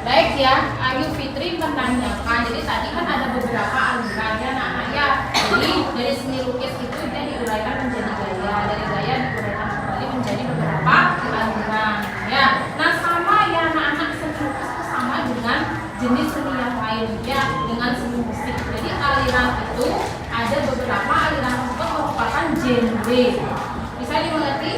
Baik ya, Ayu Fitri menanyakan. Jadi tadi kan ada beberapa aliran ya anak-anak ya. Jadi dari seni lukis itu dia diuraikan menjadi gaya, dari gaya diuraikan kembali menjadi beberapa aliran. Ya, nah sama ya anak-anak, seni lukis itu sama dengan jenis seni yang lain ya, dengan seni musik. Jadi aliran itu ada beberapa aliran tersebut merupakan genre. Bisa dimengerti?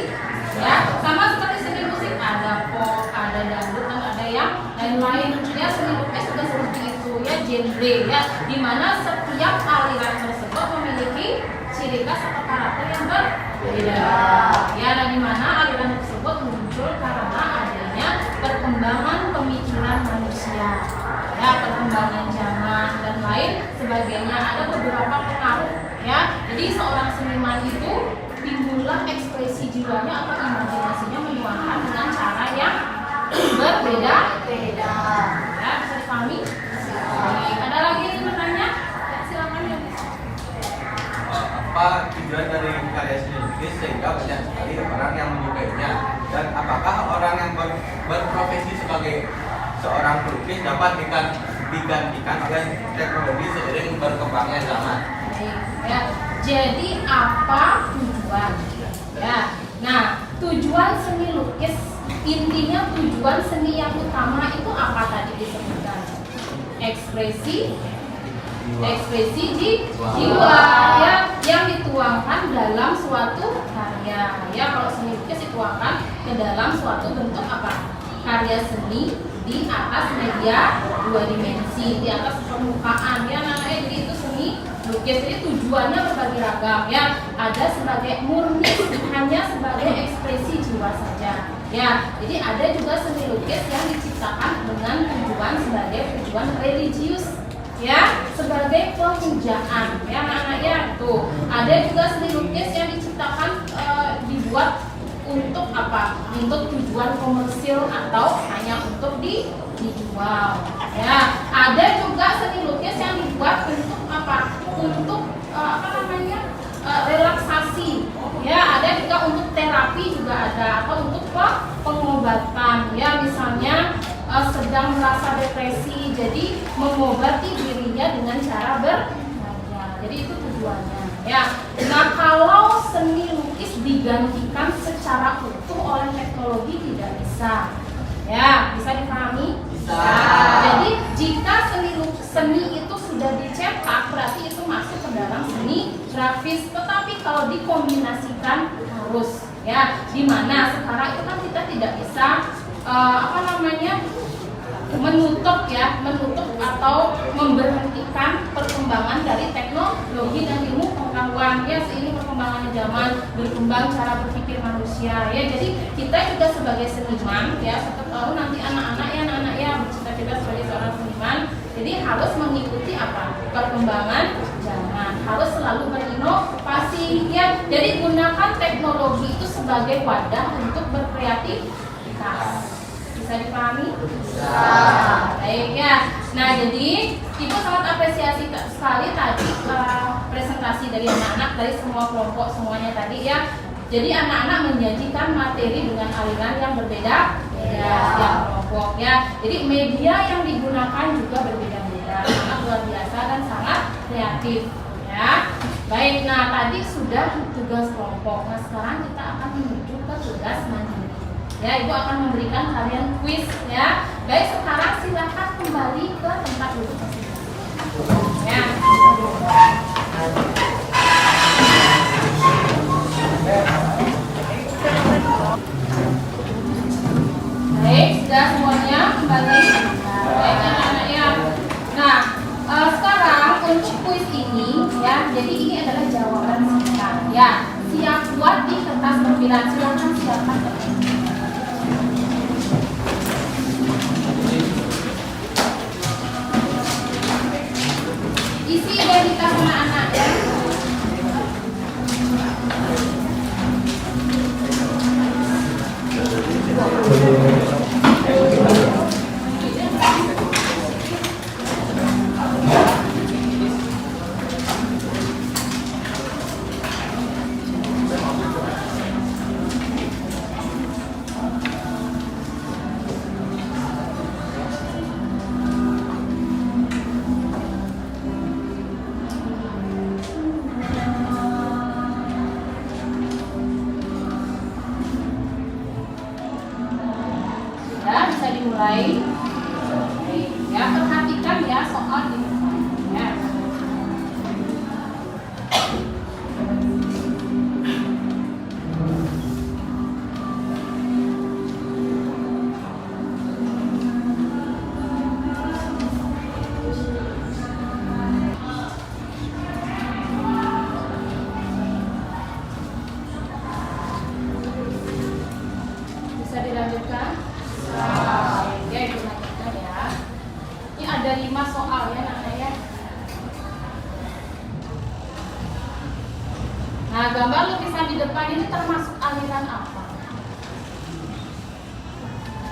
Ya, sama seperti seni musik ada pop, ada dangdut, dan ada yang lain-lain. Ya, seni lukis juga seperti itu ya, genre ya, dimana setiap aliran tersebut memiliki ciri khas atau karakter yang berbeda. Ya, dan dimana aliran tersebut muncul karena adanya perkembangan pemikiran manusia. Ya, perkembangan zaman dan lain sebagainya, ada beberapa pengaruh ya. Jadi seorang seniman itu timbullah ekspresi jiwanya atau imajinasinya menuangkan dengan cara yang berbeda-beda. Ya, bisa dipahami? Baik, ada lagi yang bertanya? Ya, silakan ya. Apa tujuan dari karya seni lukis sehingga banyak sekali orang yang menyukainya, dan apakah orang yang berprofesi sebagai seorang pelukis dapat digantikan oleh teknologi seiring berkembangnya zaman? Ya, jadi apa tujuan? Ya, nah tujuan seni lukis, intinya tujuan seni yang utama itu apa tadi disebutkan? Ekspresi jiwa ya, yang dituangkan dalam suatu karya. Ya, kalau seni lukis dituangkan ke dalam suatu bentuk apa? Karya seni di atas media 2 dimensi, di atas permukaan ya, namanya. Jadi itu seni lukis. Jadi tujuannya berbagai ragam ya. Ada sebagai murni, hanya sebagai ekspresi jiwa saja ya. Jadi ada juga seni lukis yang diciptakan dengan tujuan sebagai tujuan religius ya, sebagai pemujaan ya anak-anak ya. Tuh, ada juga seni lukis yang diciptakan dibuat untuk apa? Untuk tujuan komersil atau hanya untuk dijual. Ya, ada juga seni lukis yang dibuat untuk apa? Untuk relaksasi. Ya, ada juga untuk terapi juga ada, atau untuk pengobatan. Ya, misalnya sedang merasa depresi, jadi mengobati dirinya dengan cara berkarya. Jadi itu tujuannya. Ya, nah kalau seni lukis digantikan secara utuh oleh teknologi tidak bisa. Ya, bisa dipahami? Bisa. Jadi jika seni itu sudah dicetak, berarti itu masuk ke dalam seni grafis. Tetapi kalau dikombinasikan harus, ya, dimana sekarang itu kan kita tidak bisa menutup atau memberhentikan perkembangan dari teknologi dan ilmu pengetahuan ya. Seiring perkembangan zaman, berkembang cara berpikir manusia ya. Jadi kita juga sebagai seniman ya, setiap tahun nanti anak-anak ya bercita-cita sebagai seorang seniman, jadi harus mengikuti apa? Perkembangan zaman, harus selalu berinovasi ya. Jadi gunakan teknologi itu sebagai wadah untuk berkreativitas. Bisa dipahami? Bisa. Baik ya. Nah, jadi Ibu sangat apresiasi sekali tadi presentasi dari anak-anak, dari semua kelompok semuanya tadi ya. Jadi anak-anak menjanjikan materi dengan aliran yang berbeda ya, yang kelompok ya. Jadi media yang digunakan juga berbeda-beda, sangat luar biasa dan sangat kreatif ya. Baik, nah tadi sudah tugas kelompok. Nah, sekarang kita akan menuju ke tugas mandiri. Ya, Ibu akan memberikan kalian kuis ya. Baik, sekarang silakan kembali ke tempat duduk masing-masing. Ya. Baik, sudah semuanya kembali. Baik, anak-anak ya. Nah, sekarang untuk kuis ini ya, jadi ini adalah jawaban singkat ya. Siap buat di kertas pemilihan, silakan siapkan. Isi identitas anak-anak ya. baik. Ya, perhatikan ya soal ini. Ya. Bisa dilanjutkan? Ya, dilanjutkan ya. Ini ada 5 soal ya namanya. Nah, gambar lukisan di depan ini termasuk aliran apa?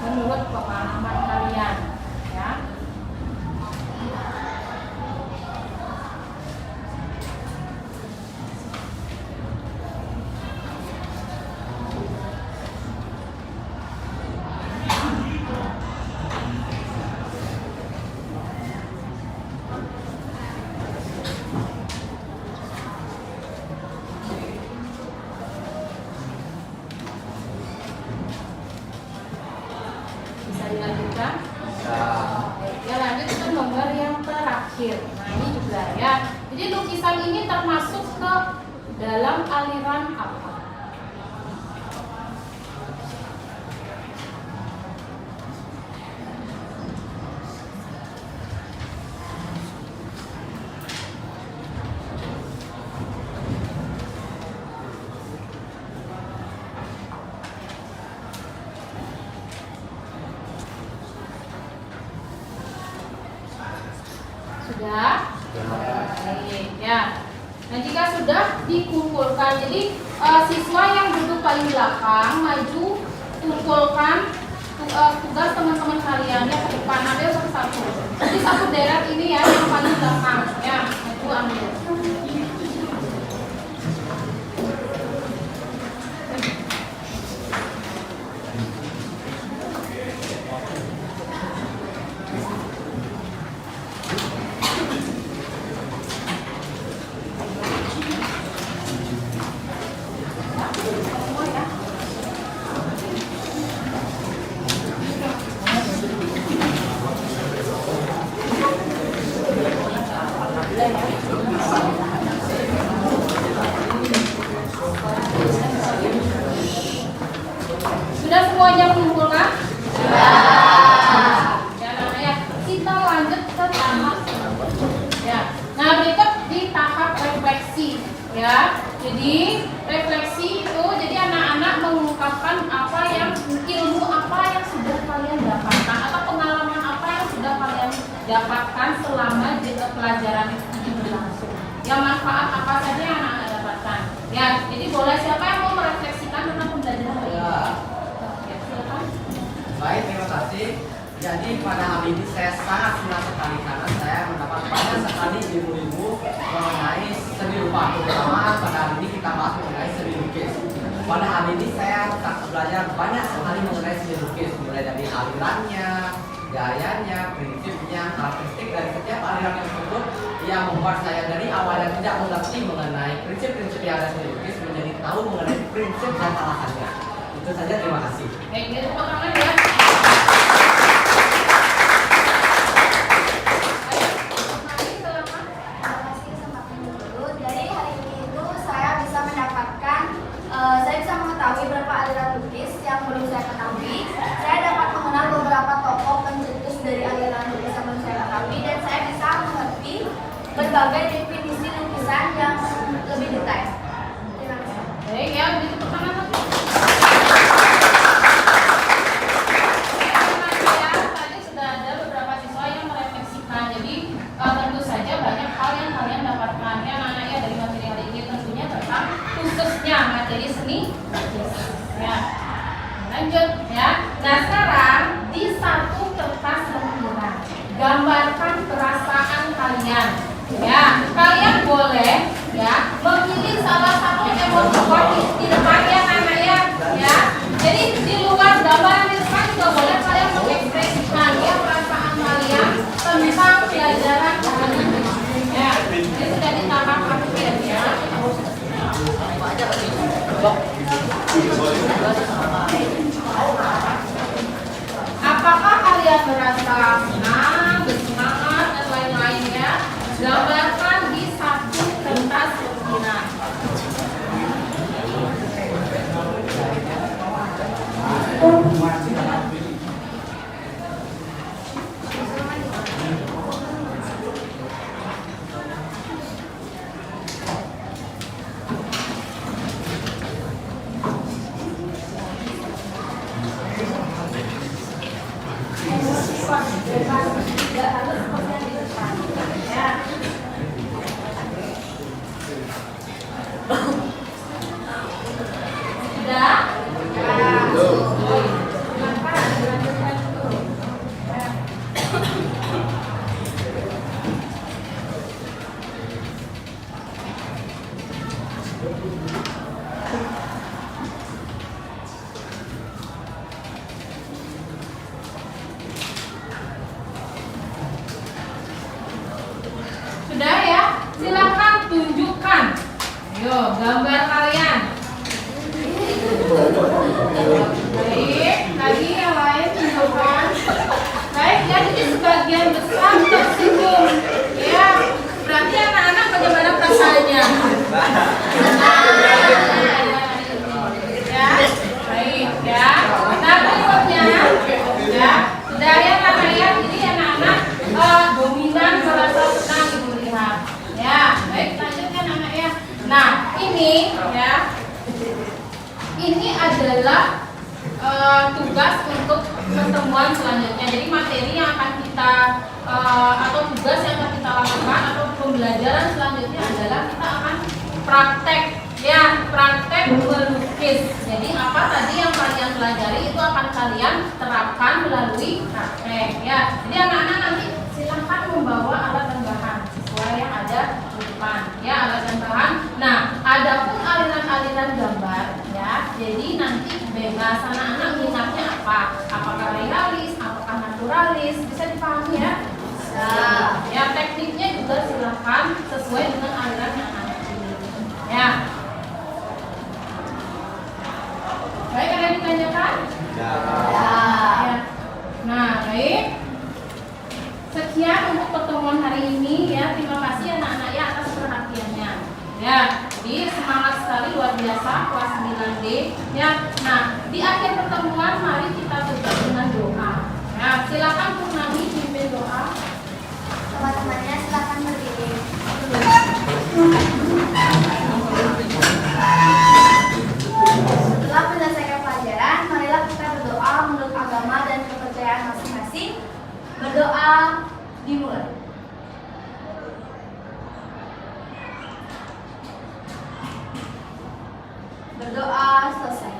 Menurut pemahaman kalian, ya. Bisa dilanjutkan? Ya, lanjut ke nomor yang terakhir. Nah, ini juga ya. Jadi lukisan ini termasuk ke dalam aliran apa? Sudah? Baik, ya. Nah, jika sudah dikumpulkan, jadi siswa yang duduk paling belakang maju kumpulkan tugas teman-teman kalian ya ke depan, ambil satu-satu. Jadi satu deret ini ya yang paling belakang ya, maju ambil. Sudah semuanya mengumpulkan? Ya, namanya kita lanjut ke tahap ya. Nah, berikut di tahap refleksi ya. Jadi refleksi itu jadi anak-anak mengungkapkan apa yang ilmu apa yang sudah kalian dapatkan atau pengalaman apa yang sudah kalian dapatkan selama pelajaran ini berlangsung. Ya, manfaat apa saja yang anak-anak dapatkan. Ya, jadi boleh siapa yang mau merefleksikan tentang pembelajaran hari ini? Ya, silakan. Baik, terima kasih. Jadi pada hari ini saya sangat senang sekali karena saya mendapat banyak sekali ilmu-ilmu mengenai seni rupa. Terutama pada hari ini kita bahas mengenai seni lukis. Pada hari ini saya belajar banyak sekali mengenai seni lukis, mulai dari alirannya, gayanya, prinsipnya, karakteristik dari setiap aliran tersebut yang membuat saya dari awalnya tidak mengerti mengenai prinsip-prinsip yang ada seni lukis menjadi tahu mengenai prinsip dan alasannya. Itu saja, terima kasih. Baik, ini tepuk tangan ya. Saya bisa mengetahui beberapa aliran lukis yang belum saya ketahui. Saya dapat mengenal beberapa tokoh pencetus dari aliran lukis yang belum saya ketahui, dan saya bisa mengerti berbagai definisi lukisan yang lebih detail. Terima kasih. Baik ya, beri tepuk tangan lagi. Tadi sudah ada beberapa siswa yang merefleksikan. Jadi tentu saja banyak hal yang kalian dapatkan ya anak-anak ya dari materi hari ini, tentunya tentang khususnya materi seni ya. Lanjut ya. Nah, sekarang di satu kertas lemburan gambarkan perasaan kalian ya. Kalian boleh ya memilih salah satu emoji di depannya anak-anak ya. Jadi di luar gambar di depan juga boleh kalian mengekspresikan ya perasaan kalian tentang pelajaran hari ini ya. Ini sudah di tahap akhir ya. Apakah kalian Yo, gambar kalian. Baik, tadi yang lain tunjukkan. Baik, ya, jadi sebagian besar tersinggung. Ya, berarti anak-anak bagaimana perasaannya? Ya, baik ya. Nah, berikutnya, ya, dari yang jadi anak-anak dominan merasa senang ibu lihat. Ya, baik, lanjutkan anak ya. Nah, ini ya, ini adalah tugas untuk pertemuan selanjutnya. Jadi materi yang akan kita atau tugas yang akan kita lakukan atau pembelajaran selanjutnya adalah kita akan praktek, ya, praktek melukis. Jadi apa tadi yang kalian pelajari itu akan kalian terapkan melalui praktek, ya. Jadi anak-anak nanti silahkan membawa alat dan bahan sesuai yang ada di depan, ya, alat dan bahan. Nah, adapun aliran-aliran gambar, ya, jadi nanti bebas anak-anak minatnya apa? Apakah realis, apakah naturalis, bisa dipahami ya? Bisa. Ya, tekniknya juga silahkan sesuai dengan aliran yang ada. Ya. Baik, ada yang ditanyakan? Ya. Nah, baik. Sekian untuk pertemuan hari ini, ya. Terima kasih anak-anak ya atas perhatiannya. Ya, jadi semangat sekali, luar biasa kelas 9D. Ya. Nah, di akhir pertemuan mari kita tutup dengan doa. Ya, silakan Purnami pimpin doa. Teman-temannya silakan berdiri. Setelah menyelesaikan pelajaran, marilah kita berdoa menurut agama dan kepercayaan masing-masing. Berdoa dimulai. Berdoa selesai.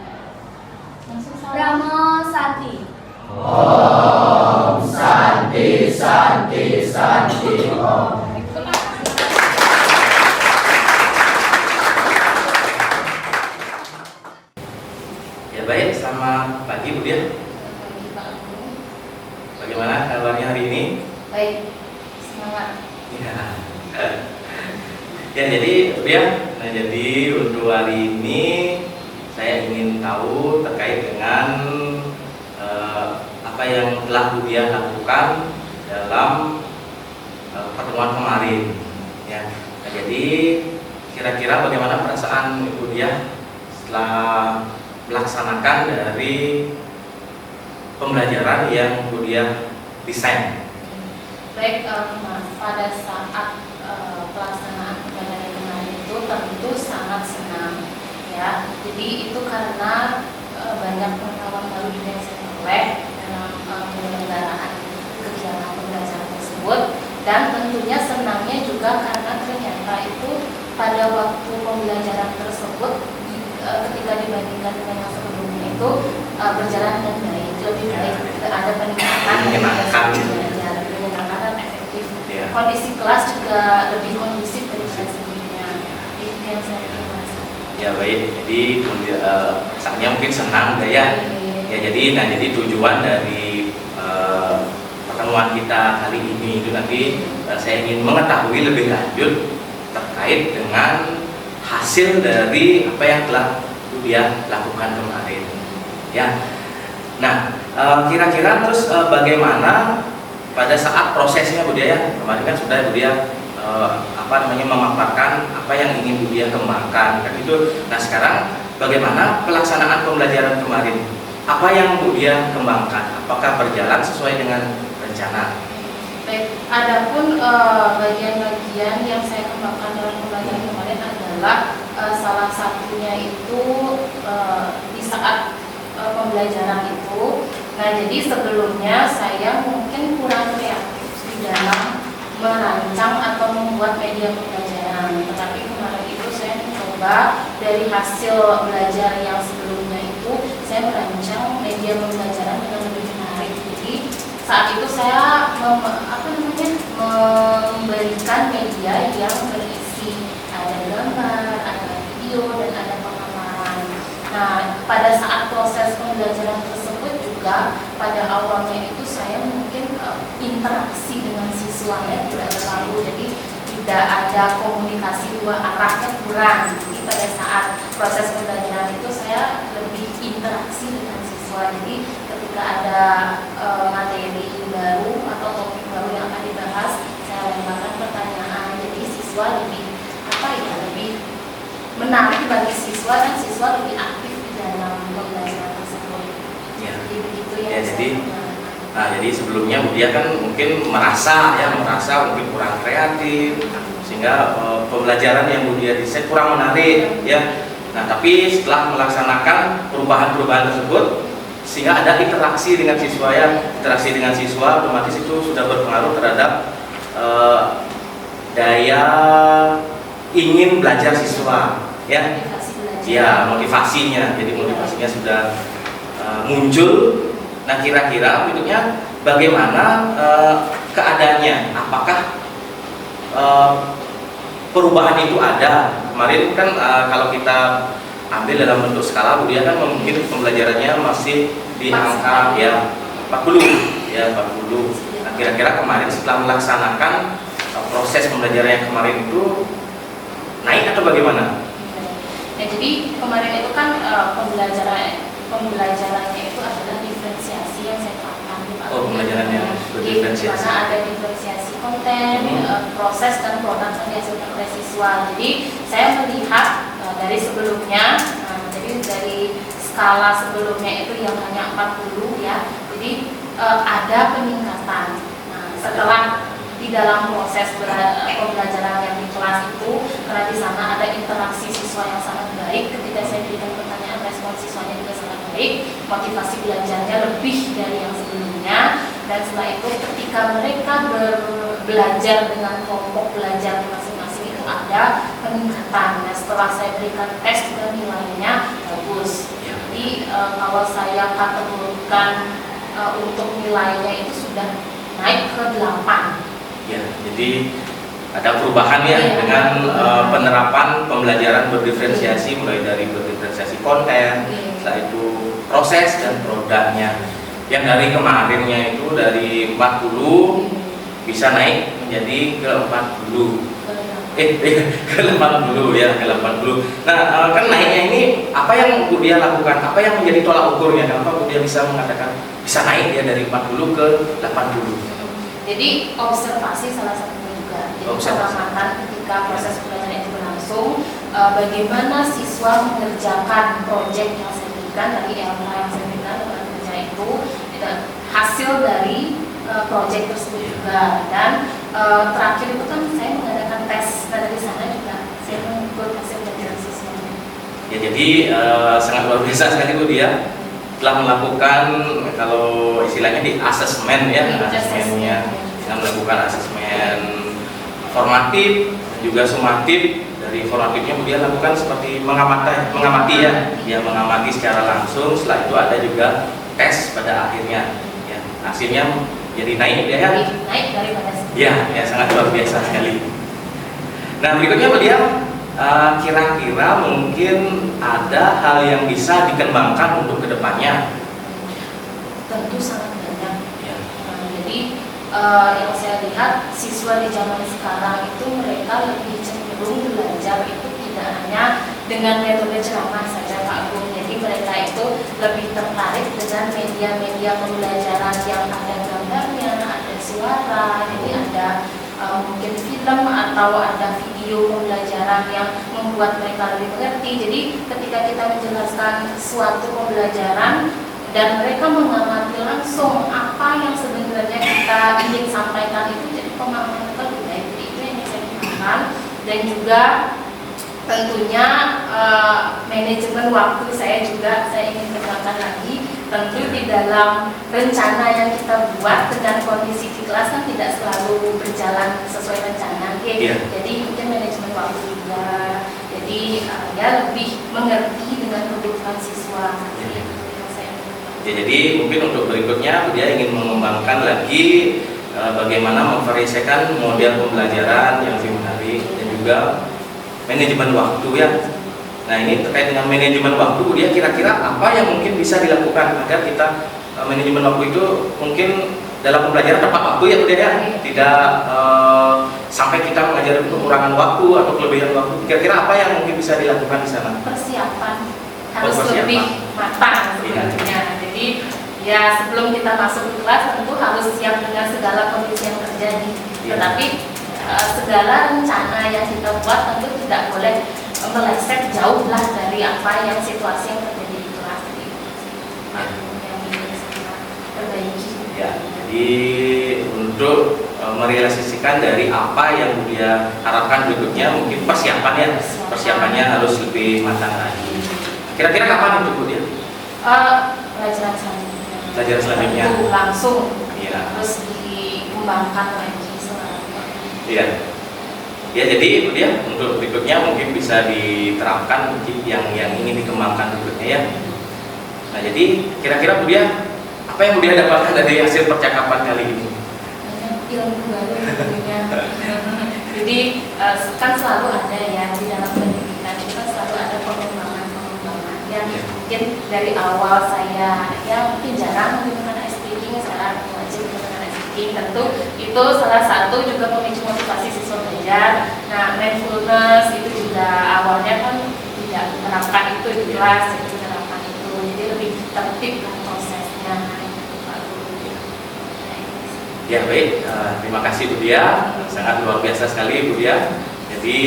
Brahmo Santi. Om Santi Santi Santi Om. Ya baik, selamat pagi Bu Dia. Bagaimana kabarnya hari ini? Baik, semangat. Ya jadi Bu Dia, nah jadi untuk hari ini saya ingin tahu terkait dengan apa yang telah Bu Dia lakukan dalam pertemuan kemarin. Ya, nah, jadi kira-kira bagaimana perasaan Ibu Dia setelah melaksanakan dari pembelajaran yang Bu Dia desain? Baik, pada saat pelaksanaan pembelajaran kemarin itu tentu sangat senang, ya. Jadi itu karena banyak pengetahuan baru yang saya peroleh dalam penyelenggaraan kegiatan pembelajaran tersebut, dan tentunya senangnya juga karena ternyata itu pada waktu pembelajaran tersebut ketika dibandingkan dengan yang sebelumnya itu berjalan dengan baik, lebih baik, ada peningkatan belajar, lebih menyenangkan dan efektif. Kondisi kelas juga lebih kondusif dari sebelumnya. Itu yang saya terima. Ya baik, jadi saatnya mungkin senang ya. Ya jadi tujuan dari pertemuan kita hari ini itu nanti saya ingin mengetahui lebih lanjut terkait dengan hasil dari apa yang telah Bu Dia lakukan kemarin. Ya. Nah, kira-kira terus bagaimana pada saat prosesnya Bu Dia ya? Kemarin kan sudah Bu Dia memaparkan apa yang ingin Bu Dia kembangkan kan itu. Nah, sekarang bagaimana pelaksanaan pembelajaran kemarin? Apa yang Bu Dia kembangkan? Apakah berjalan sesuai dengan rencana? Baik, adapun bagian-bagian yang saya kembangkan dalam pembelajaran kemarin adalah salah satunya itu di saat pembelajaran itu. Nah, jadi sebelumnya saya mungkin kurang kreatif di dalam merancang atau membuat media pembelajaran. Tetapi kemarin itu saya mencoba dari hasil belajar yang sebelumnya itu saya merancang media pembelajaran dengan lebih menarik. Jadi saat itu saya memberikan media yang berisi ada gambar, ada video, dan ada pengamaran. Nah, pada saat proses pembelajaran tersebut juga pada awalnya itu saya mungkin interaksi dengan siswanya tidak terlalu, jadi tidak ada komunikasi dua arahnya kurang. Jadi Jadi pada saat proses pembelajaran itu saya lebih interaksi dengan siswa. Jadi ketika ada materi baru atau topik baru yang akan dibahas, saya lemparkan pertanyaan. Jadi siswa lebih lebih menarik bagi siswa dan siswa lebih aktif di dalam pembelajaran tersebut. Ya. Jadi begitu ya. Jadi sebelumnya Bu Dia kan mungkin merasa mungkin kurang kreatif, sehingga pembelajaran yang Bu Dia desain kurang menarik ya. Nah, tapi setelah melaksanakan perubahan-perubahan tersebut, sehingga ada interaksi dengan siswa interaksi dengan siswa otomatis itu sudah berpengaruh terhadap daya ingin belajar siswa ya. Ya, motivasinya. Jadi motivasinya sudah muncul. Nah, kira-kira berikutnya bagaimana keadaannya? Apakah perubahan itu ada? Kemarin kan kalau kita ambil dalam bentuk skala, Bu Dia kan mungkin pembelajarannya masih di angka 40 ya 40. Nah, kira-kira kemarin setelah melaksanakan proses pembelajaran yang kemarin itu naik atau bagaimana? Ya, jadi kemarin itu kan pembelajarannya itu adalah diferensiasi yang saya katakan. Oh, pembelajarannya diferensiasi. Karena ada diferensiasi konten, proses dan produk yang dihasilkan oleh siswa. Jadi saya melihat dari sebelumnya, jadi dari skala sebelumnya itu yang hanya 40 ya. Jadi ada peningkatan. Nah, setelah di dalam proses pembelajaran yang di kelas itu, karena di sana ada interaksi siswa yang sangat baik, ketika saya berikan pertanyaan, respon siswanya juga sangat baik, motivasi belajarnya lebih dari yang sebelumnya. Dan setelah itu ketika mereka belajar dengan kelompok belajar masing-masing itu ada peningkatan. Nah, setelah saya berikan tes juga nilainya bagus. Jadi kalau saya kategorikan untuk nilainya itu sudah naik ke 8. Ya, jadi ada perubahan ya dengan penerapan pembelajaran berdiferensiasi, mulai dari berdiferensiasi konten, setelah itu proses dan produknya. Yang dari kemarinnya itu dari 40 bisa naik menjadi ke 40. Ke 80 ya, ke 80. Nah, kan naiknya ini apa yang Bu Dia lakukan? Apa yang menjadi tolak ukurnya? Kenapa Bu Dia bisa mengatakan bisa naik ya dari 40 ke 80? Jadi observasi salah satunya juga. Jadi pengamatan ketika proses pembelajaran itu berlangsung, bagaimana siswa mengerjakan proyek yang saya berikan dari LMA yang saya berikan dalam kerja itu, hasil dari proyek tersebut juga. Dan terakhir itu kan saya mengadakan tes, dan dari sana juga saya mengukur hasil pembelajaran siswa. Ya, jadi sangat luar biasa sekali Bu Dia telah melakukan, kalau istilahnya di asesmen ya, asesmennya, dengan melakukan asesmen formatif juga sumatif. Dari formatifnya Bu Dia lakukan seperti mengamati ya, dia mengamati secara langsung. Setelah itu ada juga tes pada akhirnya ya, hasilnya jadi naik ya, naik daripada ya sangat luar biasa sekali. Nah, berikutnya Bu Dia kira-kira mungkin ada hal yang bisa dikembangkan untuk kedepannya? Tentu sangat banyak. Ya. Jadi yang saya lihat siswa di zaman sekarang itu mereka lebih cenderung belajar itu tidak hanya dengan metode ceramah saja Pak Agung. Jadi mereka itu lebih tertarik dengan media-media pembelajaran yang ada gambarnya, ada suara, jadi ada mungkin film atau ada video pembelajaran yang membuat mereka lebih mengerti. Jadi ketika kita menjelaskan suatu pembelajaran dan mereka mengamati langsung apa yang sebenarnya kita ingin sampaikan itu, jadi pemahaman mereka lebih baik. Jadi itu yang saya gunakan. Dan juga tentunya manajemen waktu saya ingin tekankan lagi. Tentu di dalam rencana yang kita buat dengan kondisi di kelas kan tidak selalu berjalan sesuai rencana. Jadi mungkin manajemen waktu juga. Jadi ya lebih mengerti dengan kebutuhan siswa. Ya, jadi mungkin untuk berikutnya dia ingin mengembangkan lagi bagaimana memvariasikan model pembelajaran yang lebih menarik dan juga manajemen waktu ya. Nah, ini terkait dengan manajemen waktu, dia kira-kira apa yang mungkin bisa dilakukan agar kita manajemen waktu itu mungkin dalam pembelajaran tepat waktu ya, tidak sampai kita mengajar kekurangan waktu atau kelebihan waktu, kira-kira apa yang mungkin bisa dilakukan di sana? Persiapan harus persiapan. lebih matang sebenarnya. Jadi ya sebelum kita masuk ke kelas tentu harus siap dengan segala kondisi yang terjadi. Tetapi segala rencana yang kita buat tentu tidak boleh meleset jauh lah dari apa yang situasi yang terjadi di kelas. Yang bisa kita perbaiki. Ya, jadi untuk merealisasikan dari apa yang dia harapkan berikutnya, mungkin persiapannya harus lebih matang lagi. Kira-kira kapan itu Bu dia? Pelajaran selanjutnya. Pelajaran selanjutnya. Itu langsung Terus dikembangkan lagi selanjutnya. Iya. Ya, jadi Bu dia untuk berikutnya mungkin bisa diterapkan mungkin yang ingin dikembangkan berikutnya ya. Nah, jadi kira-kira Bu dia apa yang Bu dia dapatkan dari hasil percakapan kali ini? Ilmu baru tentunya. Jadi kan selalu ada ya di dalam pendidikan itu kan selalu ada pengembangan yang mungkin dari awal saya mungkin jarang menggunakan speaking, sekarang wajib menggunakan speaking. Tentu itu salah satu juga pemicu motivasi siswa belajar. Nah, mindfulness itu juga awalnya kan tidak menerapkan itu di kelas, jadi menerapkan itu jadi lebih tertib lah prosesnya. Ya baik, terima kasih Bu Dia, sangat luar biasa sekali Bu Dia. Jadi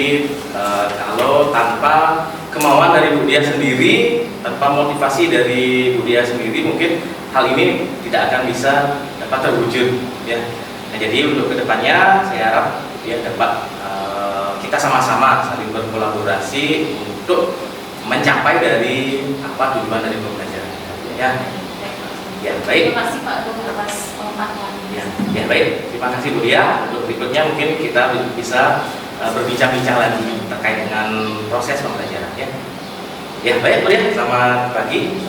kalau tanpa kemauan dari Bu Dia sendiri, tanpa motivasi dari Bu Dia sendiri, mungkin hal ini tidak akan bisa dapat terwujud ya. Nah, jadi untuk kedepannya saya harap ya dapat kita sama-sama saling berkolaborasi untuk mencapai dari apa tujuan dari pembelajaran ya. Ya baik. Terima kasih Pak Dong atas pengetahuannya. Ya baik, terima kasih Bu Dia. Untuk berikutnya mungkin kita bisa berbincang-bincang lagi terkait dengan proses pembelajaran ya. Ya baik Bu Dia, selamat pagi.